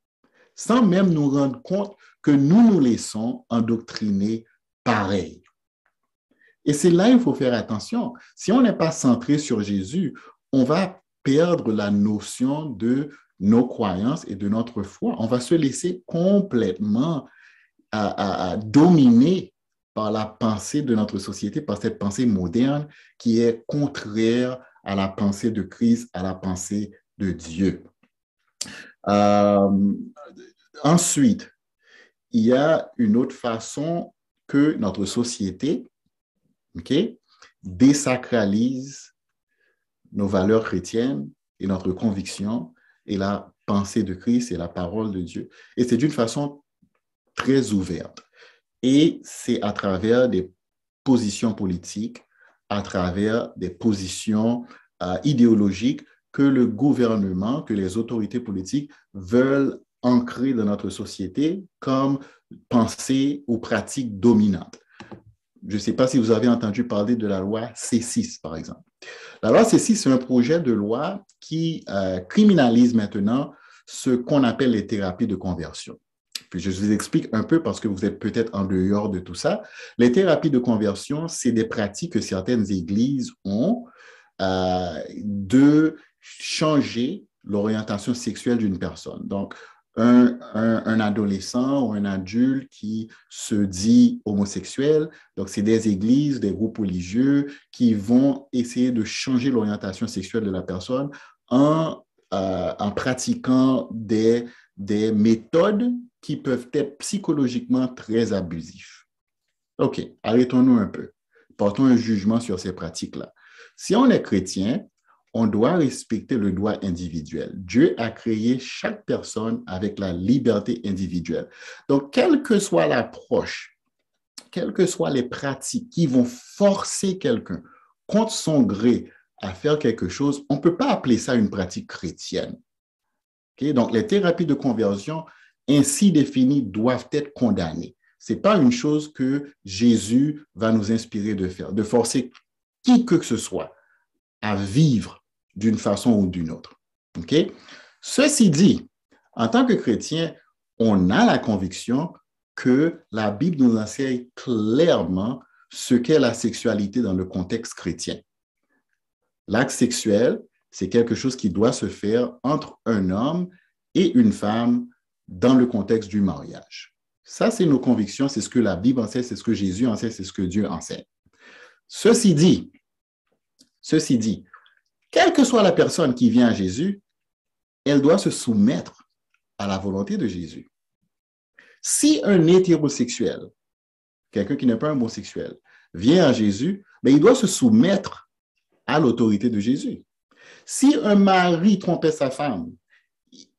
sans même nous rendre compte que nous nous laissons endoctriner pareil. Et c'est là qu'il faut faire attention. Si on n'est pas centré sur Jésus, on va perdre la notion de nos croyances et de notre foi. On va se laisser complètement dominer par la pensée de notre société, par cette pensée moderne qui est contraire à la pensée de Christ, à la pensée de Dieu. Ensuite, il y a une autre façon que notre société désacralise nos valeurs chrétiennes et notre conviction et la pensée de Christ et la parole de Dieu. Et c'est d'une façon très ouverte. Et c'est à travers des positions politiques, à travers des positions idéologiques que le gouvernement, que les autorités politiques veulent ancrer dans notre société comme pensée ou pratique dominante. Je ne sais pas si vous avez entendu parler de la loi C6, par exemple. La loi C6, c'est un projet de loi qui criminalise maintenant ce qu'on appelle les thérapies de conversion. Puis je vous explique un peu parce que vous êtes peut-être en dehors de tout ça. Les thérapies de conversion, c'est des pratiques que certaines églises ont de changer l'orientation sexuelle d'une personne. Donc, un adolescent ou un adulte qui se dit homosexuel. Donc, c'est des églises, des groupes religieux qui vont essayer de changer l'orientation sexuelle de la personne en pratiquant des méthodes qui peuvent être psychologiquement très abusives. OK, arrêtons-nous un peu. Portons un jugement sur ces pratiques-là. Si on est chrétien, on doit respecter le droit individuel. Dieu a créé chaque personne avec la liberté individuelle. Donc, quelle que soit l'approche, quelles que soient les pratiques qui vont forcer quelqu'un contre son gré à faire quelque chose, on ne peut pas appeler ça une pratique chrétienne. Okay? Donc, les thérapies de conversion ainsi définies doivent être condamnées. Ce n'est pas une chose que Jésus va nous inspirer de faire, de forcer qui que ce soit à vivre d'une façon ou d'une autre. Okay? Ceci dit, en tant que chrétien, on a la conviction que la Bible nous enseigne clairement ce qu'est la sexualité dans le contexte chrétien. L'acte sexuel, c'est quelque chose qui doit se faire entre un homme et une femme dans le contexte du mariage. Ça, c'est nos convictions, c'est ce que la Bible enseigne, c'est ce que Jésus enseigne, c'est ce que Dieu enseigne. Ceci dit, quelle que soit la personne qui vient à Jésus, elle doit se soumettre à la volonté de Jésus. Si un hétérosexuel, quelqu'un qui n'est pas un homosexuel, vient à Jésus, mais il doit se soumettre à l'autorité de Jésus. Si un mari trompait sa femme,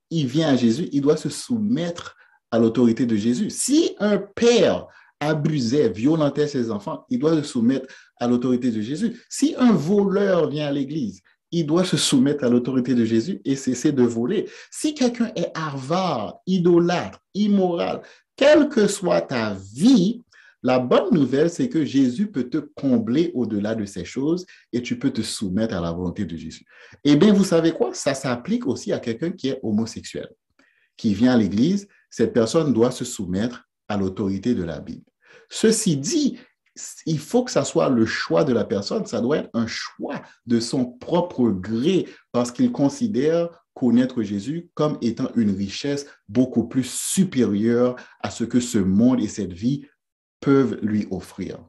il vient à Jésus, il doit se soumettre à l'autorité de Jésus. Si un père abusait, violentait ses enfants, il doit se soumettre à l'autorité de Jésus. Si un voleur vient à l'église, il doit se soumettre à l'autorité de Jésus et cesser de voler. Si quelqu'un est avare, idolâtre, immoral, quelle que soit ta vie, la bonne nouvelle, c'est que Jésus peut te combler au-delà de ces choses et tu peux te soumettre à la volonté de Jésus. Eh bien, vous savez quoi? Ça s'applique aussi à quelqu'un qui est homosexuel, qui vient à l'église. Cette personne doit se soumettre à l'autorité de la Bible. Ceci dit, il faut que ça soit le choix de la personne, ça doit être un choix de son propre gré parce qu'il considère connaître Jésus comme étant une richesse beaucoup plus supérieure à ce que ce monde et cette vie peuvent lui offrir.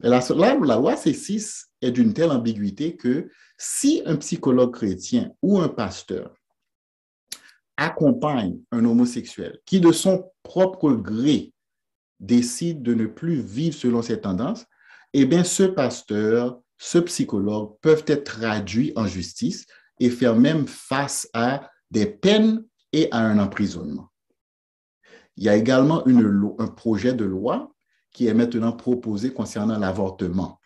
La loi C6 est d'une telle ambiguïté que si un psychologue chrétien ou un pasteur accompagne un homosexuel qui, de son propre gré, décide de ne plus vivre selon ses tendances, eh bien, ce pasteur, ce psychologue peuvent être traduits en justice et faire même face à des peines et à un emprisonnement. Il y a également un projet de loi qui est maintenant proposé concernant l'avortement,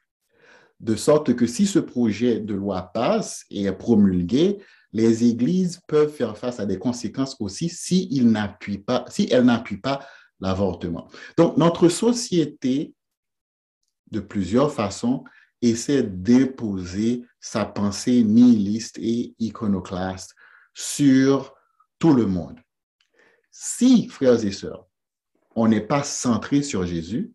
de sorte que si ce projet de loi passe et est promulgué, les églises peuvent faire face à des conséquences aussi si elles n'appuient pas l'avortement. Donc, notre société, de plusieurs façons, essaie d'imposer sa pensée nihiliste et iconoclaste sur tout le monde. Si, frères et sœurs, on n'est pas centré sur Jésus,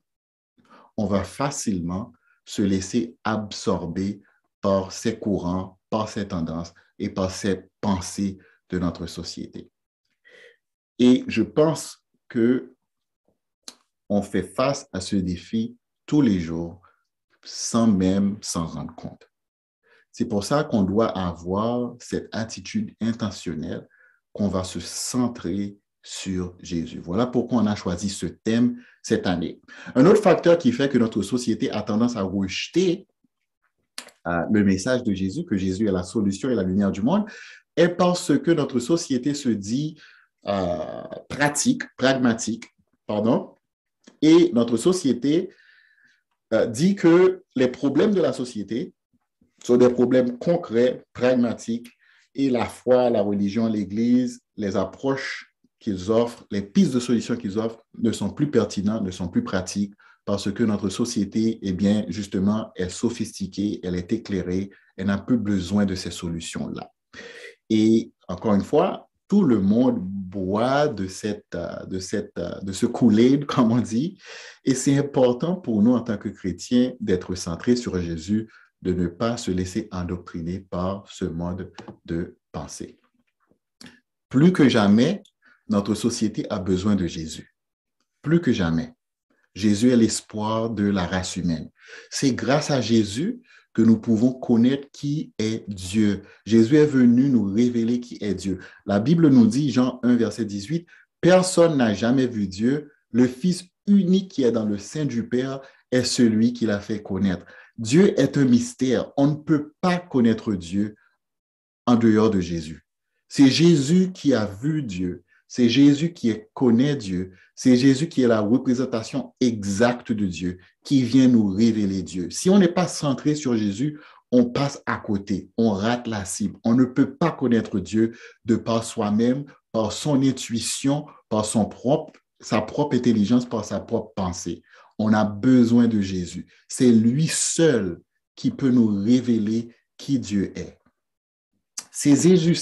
on va facilement se laisser absorber par ces courants, par ces tendances et par ces pensées de notre société. Et je pense qu'on fait face à ce défi tous les jours sans même s'en rendre compte. C'est pour ça qu'on doit avoir cette attitude intentionnelle qu'on va se centrer sur Jésus. Voilà pourquoi on a choisi ce thème cette année. Un autre facteur qui fait que notre société a tendance à rejeter le message de Jésus, que Jésus est la solution et la lumière du monde, est parce que notre société se dit pragmatique, et notre société dit que les problèmes de la société sont des problèmes concrets, pragmatiques, et la foi, la religion, l'Église, les approches qu'ils offrent, les pistes de solutions qu'ils offrent ne sont plus pertinentes, ne sont plus pratiques, parce que notre société, eh bien, justement, est sophistiquée, elle est éclairée, elle n'a plus besoin de ces solutions-là. Et encore une fois, tout le monde boit de ce Kool-Aid, comme on dit, et c'est important pour nous, en tant que chrétiens, d'être centrés sur Jésus, de ne pas se laisser endoctriner par ce mode de pensée. Plus que jamais, notre société a besoin de Jésus. Plus que jamais. Jésus est l'espoir de la race humaine. C'est grâce à Jésus que nous pouvons connaître qui est Dieu. Jésus est venu nous révéler qui est Dieu. La Bible nous dit, Jean 1, verset 18, « Personne n'a jamais vu Dieu. Le Fils unique qui est dans le sein du Père est celui qui l'a fait connaître. » Dieu est un mystère. On ne peut pas connaître Dieu en dehors de Jésus. C'est Jésus qui a vu Dieu. C'est Jésus qui connaît Dieu. C'est Jésus qui est la représentation exacte de Dieu, qui vient nous révéler Dieu. Si on n'est pas centré sur Jésus, on passe à côté, on rate la cible. On ne peut pas connaître Dieu de par soi-même, par son intuition, par sa propre intelligence, par sa propre pensée. On a besoin de Jésus. C'est lui seul qui peut nous révéler qui Dieu est. C'est Jésus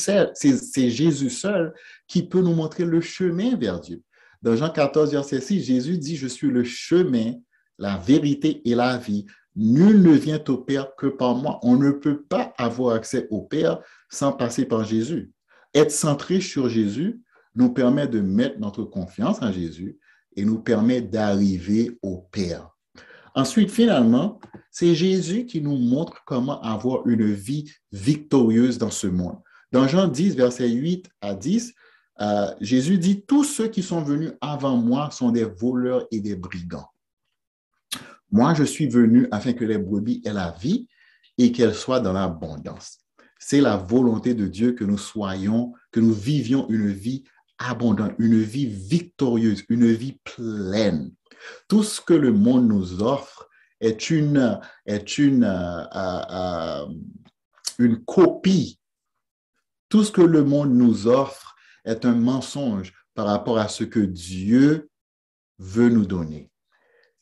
seul qui peut nous montrer le chemin vers Dieu. Dans Jean 14, verset 6, Jésus dit, « Je suis le chemin, la vérité et la vie. Nul ne vient au Père que par moi. » On ne peut pas avoir accès au Père sans passer par Jésus. Être centré sur Jésus nous permet de mettre notre confiance en Jésus et nous permet d'arriver au Père. Ensuite, finalement, c'est Jésus qui nous montre comment avoir une vie victorieuse dans ce monde. Dans Jean 10, versets 8 à 10, Jésus dit « Tous ceux qui sont venus avant moi sont des voleurs et des brigands. Moi, je suis venu afin que les brebis aient la vie et qu'elles soient dans l'abondance. » C'est la volonté de Dieu que nous vivions une vie abondante, une vie victorieuse, une vie pleine. Tout ce que le monde nous offre est une copie. Tout ce que le monde nous offre est un mensonge par rapport à ce que Dieu veut nous donner.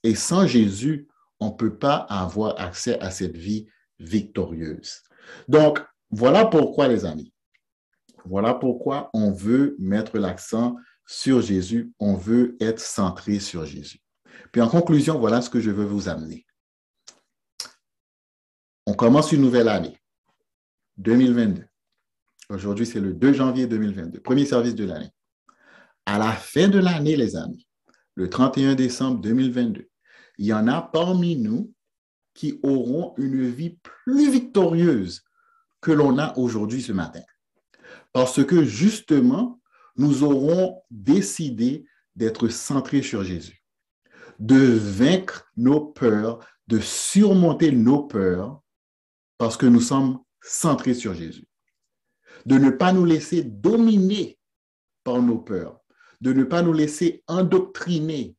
Et sans Jésus, on ne peut pas avoir accès à cette vie victorieuse. Donc, voilà pourquoi, les amis. Voilà pourquoi on veut mettre l'accent sur Jésus. On veut être centré sur Jésus. Puis en conclusion, voilà ce que je veux vous amener. On commence une nouvelle année, 2022. Aujourd'hui, c'est le 2 janvier 2022, premier service de l'année. À la fin de l'année, les amis, le 31 décembre 2022, il y en a parmi nous qui auront une vie plus victorieuse que l'on a aujourd'hui ce matin. Parce que justement, nous aurons décidé d'être centrés sur Jésus, de vaincre nos peurs, de surmonter nos peurs parce que nous sommes centrés sur Jésus, de ne pas nous laisser dominer par nos peurs, de ne pas nous laisser endoctriner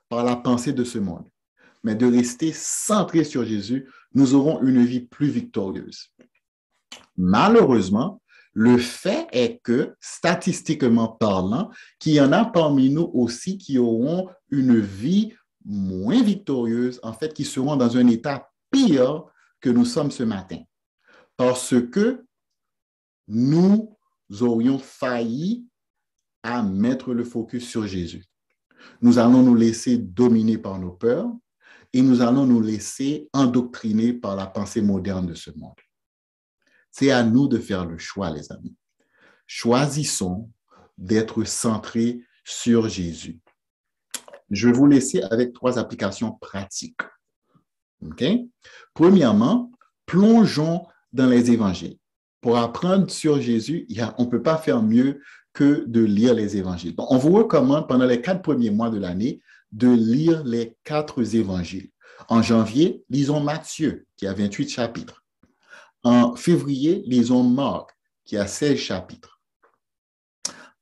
par la pensée de ce monde, mais de rester centrés sur Jésus, nous aurons une vie plus victorieuse. Malheureusement, le fait est que, statistiquement parlant, qu'il y en a parmi nous aussi qui auront une vie moins victorieuse, en fait, qui seront dans un état pire que nous sommes ce matin. Parce que nous aurions failli à mettre le focus sur Jésus. Nous allons nous laisser dominer par nos peurs et nous allons nous laisser endoctriner par la pensée moderne de ce monde. C'est à nous de faire le choix, les amis. Choisissons d'être centrés sur Jésus. Je vais vous laisser avec 3 applications pratiques. Okay? Premièrement, plongeons dans les évangiles. Pour apprendre sur Jésus, on ne peut pas faire mieux que de lire les évangiles. Donc, on vous recommande pendant les 4 premiers mois de l'année de lire les 4 évangiles. En janvier, lisons Matthieu, qui a 28 chapitres. En février, lisons Marc, qui a 16 chapitres.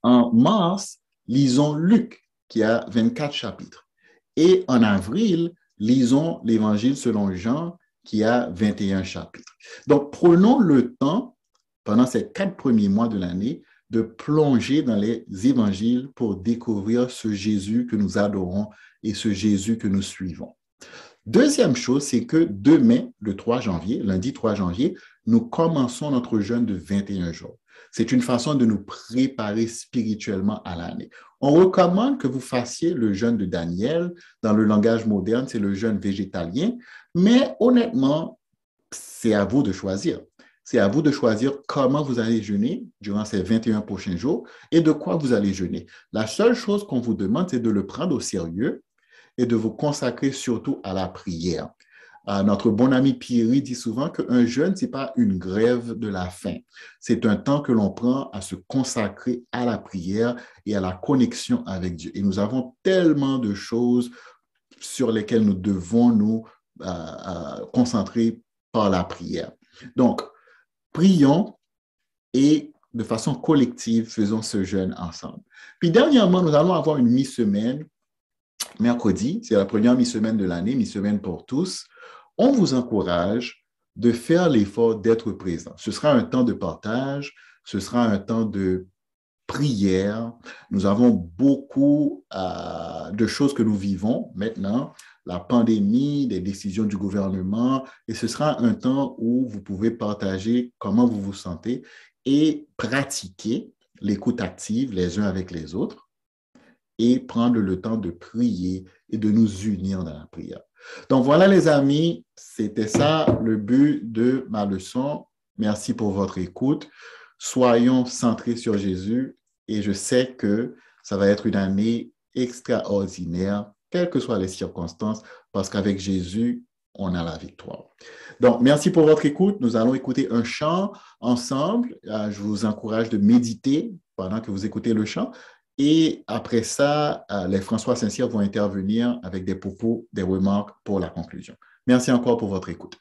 En mars, lisons Luc, qui a 24 chapitres. Et en avril, lisons l'Évangile selon Jean, qui a 21 chapitres. Donc, prenons le temps, pendant ces 4 premiers mois de l'année, de plonger dans les évangiles pour découvrir ce Jésus que nous adorons et ce Jésus que nous suivons. Deuxième chose, c'est que demain, le 3 janvier, lundi 3 janvier, nous commençons notre jeûne de 21 jours. C'est une façon de nous préparer spirituellement à l'année. On recommande que vous fassiez le jeûne de Daniel. Dans le langage moderne, c'est le jeûne végétalien. Mais honnêtement, c'est à vous de choisir. C'est à vous de choisir comment vous allez jeûner durant ces 21 prochains jours et de quoi vous allez jeûner. La seule chose qu'on vous demande, c'est de le prendre au sérieux et de vous consacrer surtout à la prière. Notre bon ami Pierry dit souvent qu'un jeûne, ce n'est pas une grève de la faim. C'est un temps que l'on prend à se consacrer à la prière et à la connexion avec Dieu. Et nous avons tellement de choses sur lesquelles nous devons nous concentrer par la prière. Donc, prions et de façon collective, faisons ce jeûne ensemble. Puis dernièrement, nous allons avoir une mi-semaine, mercredi, c'est la première mi-semaine de l'année, mi-semaine pour tous. On vous encourage de faire l'effort d'être présent. Ce sera un temps de partage, ce sera un temps de prière. Nous avons beaucoup de choses que nous vivons maintenant, la pandémie, les décisions du gouvernement, et ce sera un temps où vous pouvez partager comment vous vous sentez et pratiquer l'écoute active les uns avec les autres et prendre le temps de prier et de nous unir dans la prière. Donc voilà les amis, c'était ça le but de ma leçon. Merci pour votre écoute. Soyons centrés sur Jésus et je sais que ça va être une année extraordinaire, quelles que soient les circonstances, parce qu'avec Jésus, on a la victoire. Donc, merci pour votre écoute. Nous allons écouter un chant ensemble. Je vous encourage de méditer pendant que vous écoutez le chant. Et après ça, les François Saint-Cyr vont intervenir avec des propos, des remarques pour la conclusion. Merci encore pour votre écoute.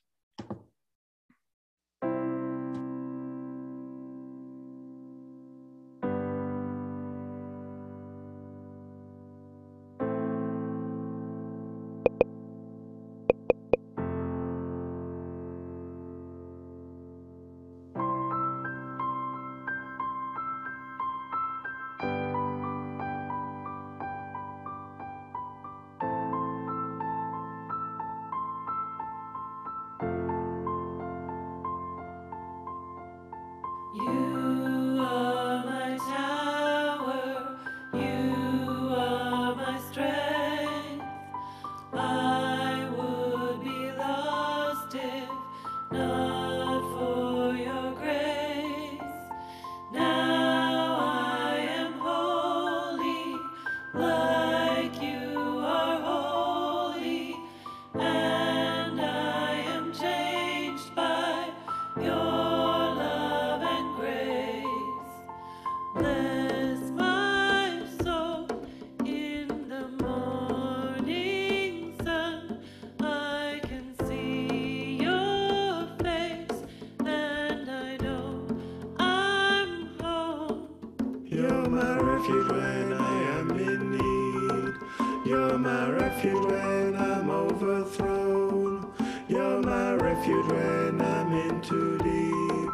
refuge when I'm in too deep.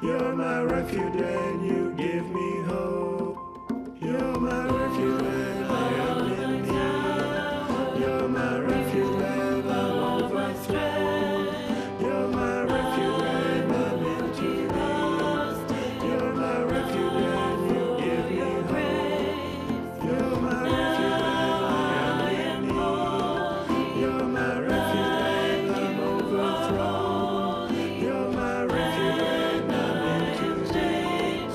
You're my refuge when you give me hope. You're my refuge when I am in need. You're my refuge when I'm overthrown. You're my refuge when I'm in too deep. You're my refuge when you give me hope. You're my refuge when I am in need. You're my refuge when I'm overthrown. You're my refuge when I'm in too deep.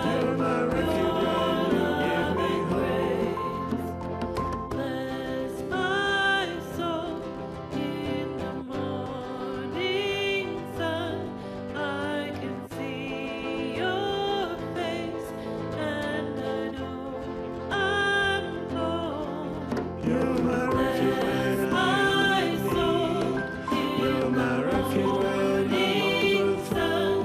You're my refuge when you give me hope. Bless my soul in the morning sun. I can see your face, and I know I'm home. You're my refuge when Bless my soul You're in my the refuge when I'm morning overthrown. sun.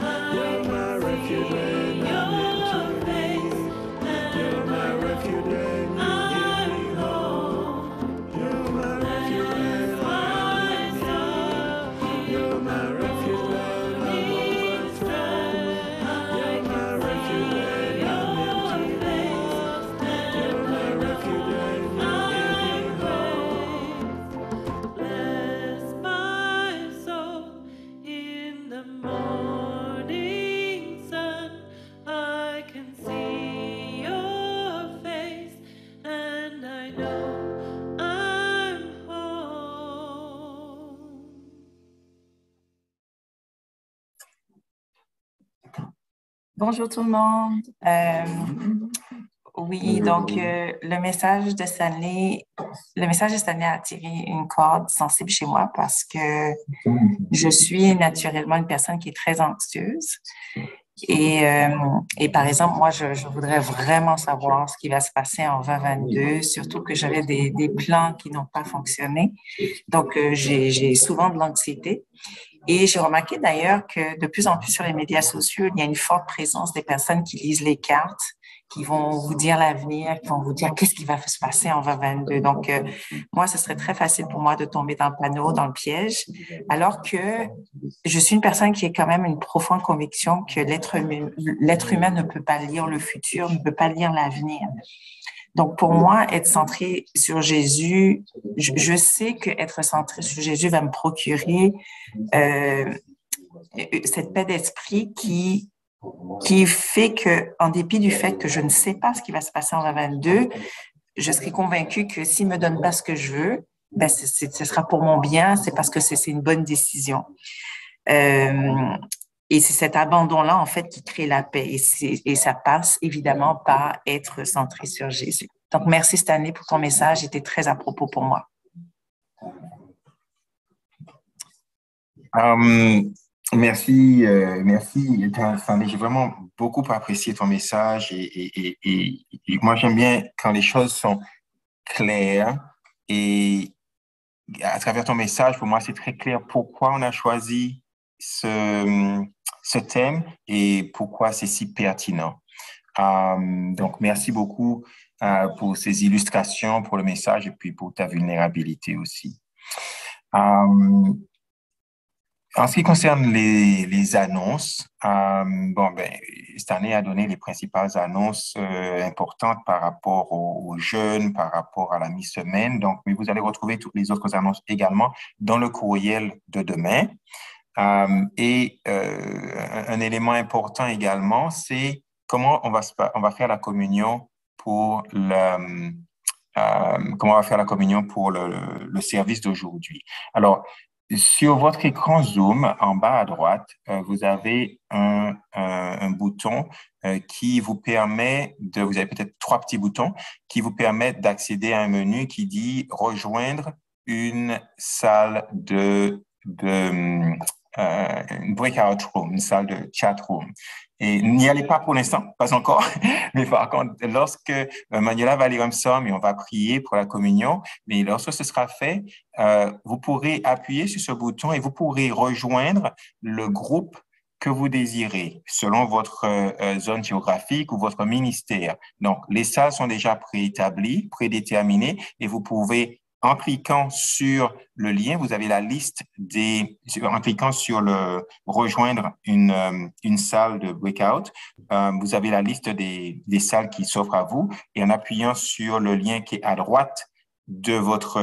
I You're my can refuge see when I'm in your too face, deep. You're and my I refuge when you give me I'm hope. home. You're my refuge when I am in need. You're my refuge when I'm overthrown. You're my refuge when I'm in too deep. You're my refuge when you give me hope. Bless my soul in the morning sun. I can see your face, and I know I'm home. Bonjour tout le monde. Oui, donc le message de Stanley a attiré une corde sensible chez moi parce que je suis naturellement une personne qui est très anxieuse. Et par exemple, moi, je voudrais vraiment savoir ce qui va se passer en 2022, surtout que j'avais des plans qui n'ont pas fonctionné. Donc, j'ai souvent de l'anxiété. Et j'ai remarqué d'ailleurs que de plus en plus sur les médias sociaux, il y a une forte présence des personnes qui lisent les cartes, qui vont vous dire l'avenir, qui vont vous dire qu'est-ce qui va se passer en 2022. Donc, moi, ce serait très facile pour moi de tomber dans le panneau, dans le piège, alors que je suis une personne qui a quand même une profonde conviction que l'être humain ne peut pas lire le futur, ne peut pas lire l'avenir. Donc, pour moi, être centré sur Jésus, je sais que être centré sur Jésus va me procurer cette paix d'esprit qui fait que, en dépit du fait que je ne sais pas ce qui va se passer en 2022, je serai convaincue que s'il me donne pas ce que je veux, ben ce sera pour mon bien, c'est parce que c'est une bonne décision. Et c'est cet abandon-là, en fait, qui crée la paix. Et ça passe, évidemment, par être centré sur Jésus. Donc, merci, Stanley, pour ton message. C'était très à propos pour moi. Merci, Stanley. J'ai vraiment beaucoup apprécié ton message et moi, j'aime bien quand les choses sont claires et à travers ton message, pour moi, c'est très clair pourquoi on a choisi ce thème et pourquoi c'est si pertinent. Donc, merci beaucoup pour ces illustrations, pour le message et puis pour ta vulnérabilité aussi. En ce qui concerne les annonces, Stanley a donné les principales annonces importantes par rapport aux jeunes, par rapport à la mi-semaine. Donc, mais vous allez retrouver toutes les autres annonces également dans le courriel de demain. Un élément important également, c'est comment on va faire la communion pour le service d'aujourd'hui. Alors, sur votre écran Zoom, en bas à droite, vous avez un bouton qui vous permet vous avez peut-être 3 petits boutons qui vous permettent d'accéder à un menu qui dit « Rejoindre une salle une breakout room, une salle de chat room ». Et n'y allez pas pour l'instant, pas encore. Mais par contre, lorsque Manuela va lire un psaume et on va prier pour la communion, mais lorsque ce sera fait, vous pourrez appuyer sur ce bouton et vous pourrez rejoindre le groupe que vous désirez, selon votre zone géographique ou votre ministère. Donc, les salles sont déjà préétablies, prédéterminées, et vous pouvez en cliquant sur le lien, vous avez la liste en cliquant sur le rejoindre une salle de breakout, vous avez la liste des salles qui s'offrent à vous et en appuyant sur le lien qui est à droite de votre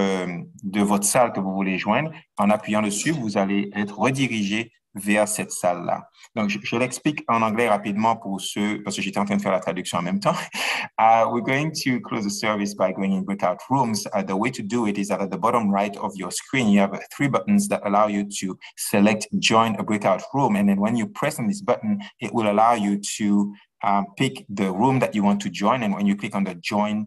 salle que vous voulez joindre, en appuyant dessus, vous allez être redirigé vers cette salle-là. Donc, je l'explique en anglais rapidement pour ceux, parce que j'étais en train de faire la traduction en même temps. We're going to close the service by going in breakout rooms. The way to do it is that at the bottom right of your screen, you have 3 buttons that allow you to select join a breakout room. And then when you press on this button, it will allow you to pick the room that you want to join. And when you click on the join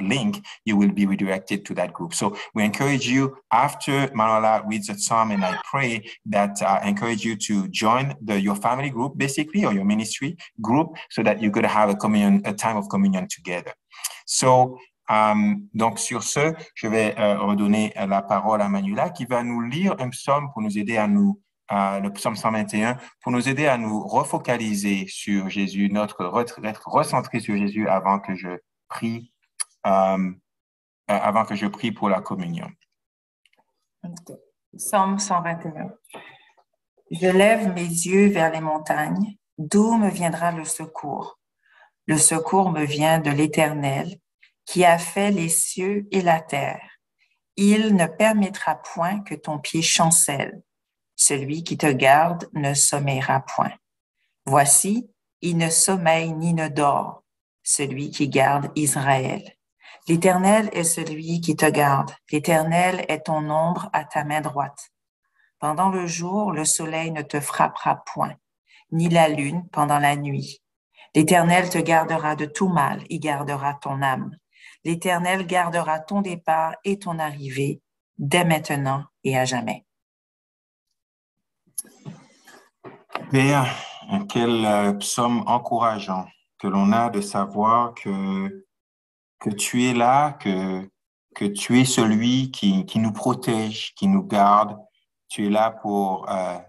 link, you will be redirected to that group. So we encourage you, after Manuela reads a psalm and I pray, that I encourage you to join your family group, basically, or your ministry group, so that you could have a time of communion together. So, donc sur ce, je vais redonner la parole à Manuela qui va nous lire un psaume pour nous aider à le psaume 121, pour nous aider à nous refocaliser sur Jésus, être recentré sur Jésus avant que je prie pour la communion. Okay. Psaume 121. Je lève mes yeux vers les montagnes. D'où me viendra le secours? Le secours me vient de l'Éternel, qui a fait les cieux et la terre. Il ne permettra point que ton pied chancelle. Celui qui te garde ne sommeillera point. Voici, il ne sommeille ni ne dort, celui qui garde Israël. L'Éternel est celui qui te garde. L'Éternel est ton ombre à ta main droite. Pendant le jour, le soleil ne te frappera point, ni la lune pendant la nuit. L'Éternel te gardera de tout mal, il gardera ton âme. L'Éternel gardera ton départ et ton arrivée, dès maintenant et à jamais. Père, quel psaume encourageant que l'on a de savoir que tu es là, que tu es celui qui nous protège, qui nous garde. Tu es là pour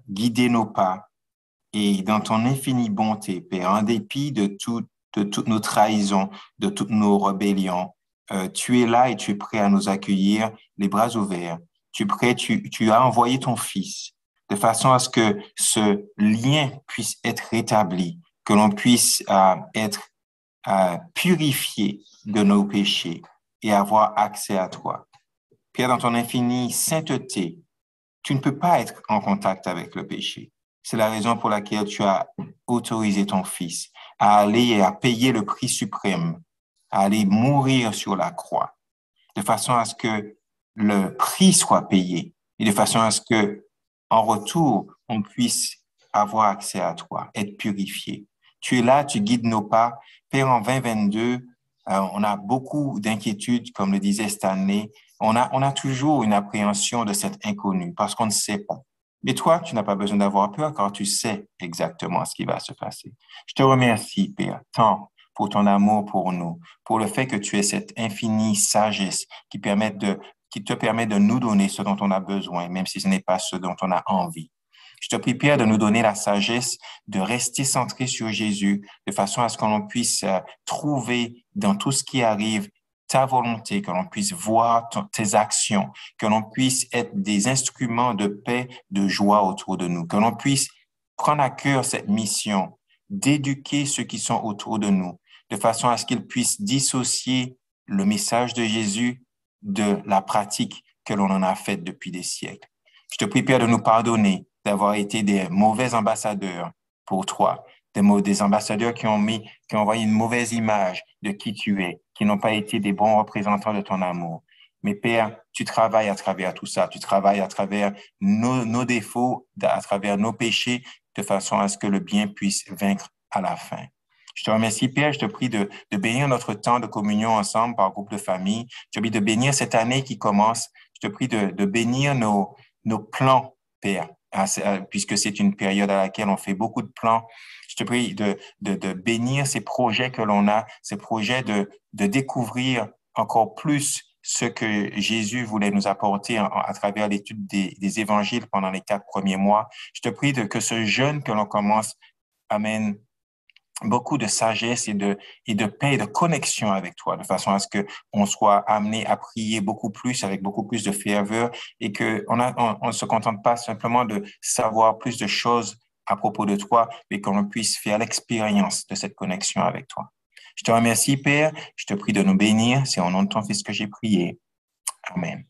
guider nos pas. Et dans ton infinie bonté, Père, en dépit de toutes nos trahisons, de toutes nos rébellions, tu es là et tu es prêt à nous accueillir les bras ouverts. Tu as envoyé ton Fils de façon à ce que ce lien puisse être rétabli, que l'on puisse être purifié de nos péchés et avoir accès à toi. Père, dans ton infinie sainteté, tu ne peux pas être en contact avec le péché. C'est la raison pour laquelle tu as autorisé ton Fils à aller et à payer le prix suprême, à aller mourir sur la croix, de façon à ce que le prix soit payé et de façon à ce que, en retour, on puisse avoir accès à toi, être purifié. Tu es là, tu guides nos pas. Père, en 2022, on a beaucoup d'inquiétudes, comme le disait Stanley. On a toujours une appréhension de cet inconnu parce qu'on ne sait pas. Mais toi, tu n'as pas besoin d'avoir peur car tu sais exactement ce qui va se passer. Je te remercie, Père, tant pour ton amour pour nous, pour le fait que tu aies cette infinie sagesse qui te permet de nous donner ce dont on a besoin, même si ce n'est pas ce dont on a envie. Je te prie, Père, de nous donner la sagesse de rester centré sur Jésus, de façon à ce que l'on puisse trouver dans tout ce qui arrive ta volonté, que l'on puisse voir tes actions, que l'on puisse être des instruments de paix, de joie autour de nous, que l'on puisse prendre à cœur cette mission d'éduquer ceux qui sont autour de nous, de façon à ce qu'ils puissent dissocier le message de Jésus de la pratique que l'on en a faite depuis des siècles. Je te prie, Père, de nous pardonner d'avoir été des mauvais ambassadeurs pour toi, des ambassadeurs qui ont envoyé une mauvaise image de qui tu es, qui n'ont pas été des bons représentants de ton amour. Mais Père, tu travailles à travers tout ça, tu travailles à travers nos défauts, à travers nos péchés, de façon à ce que le bien puisse vaincre à la fin. Je te remercie, Père, je te prie de bénir notre temps de communion ensemble par groupe de famille. Je te prie de bénir cette année qui commence. Je te prie de bénir nos plans, Père, puisque c'est une période à laquelle on fait beaucoup de plans. Je te prie de bénir ces projets que l'on a, ces projets de découvrir encore plus ce que Jésus voulait nous apporter à travers l'étude des évangiles pendant les 4 premiers mois. Je te prie que ce jeûne que l'on commence amène beaucoup de sagesse et de paix et de connexion avec toi, de façon à ce qu'on soit amené à prier beaucoup plus, avec beaucoup plus de ferveur, et qu'on ne se contente pas simplement de savoir plus de choses à propos de toi, mais qu'on puisse faire l'expérience de cette connexion avec toi. Je te remercie, Père. Je te prie de nous bénir. C'est au nom de ton Fils que j'ai prié. Amen.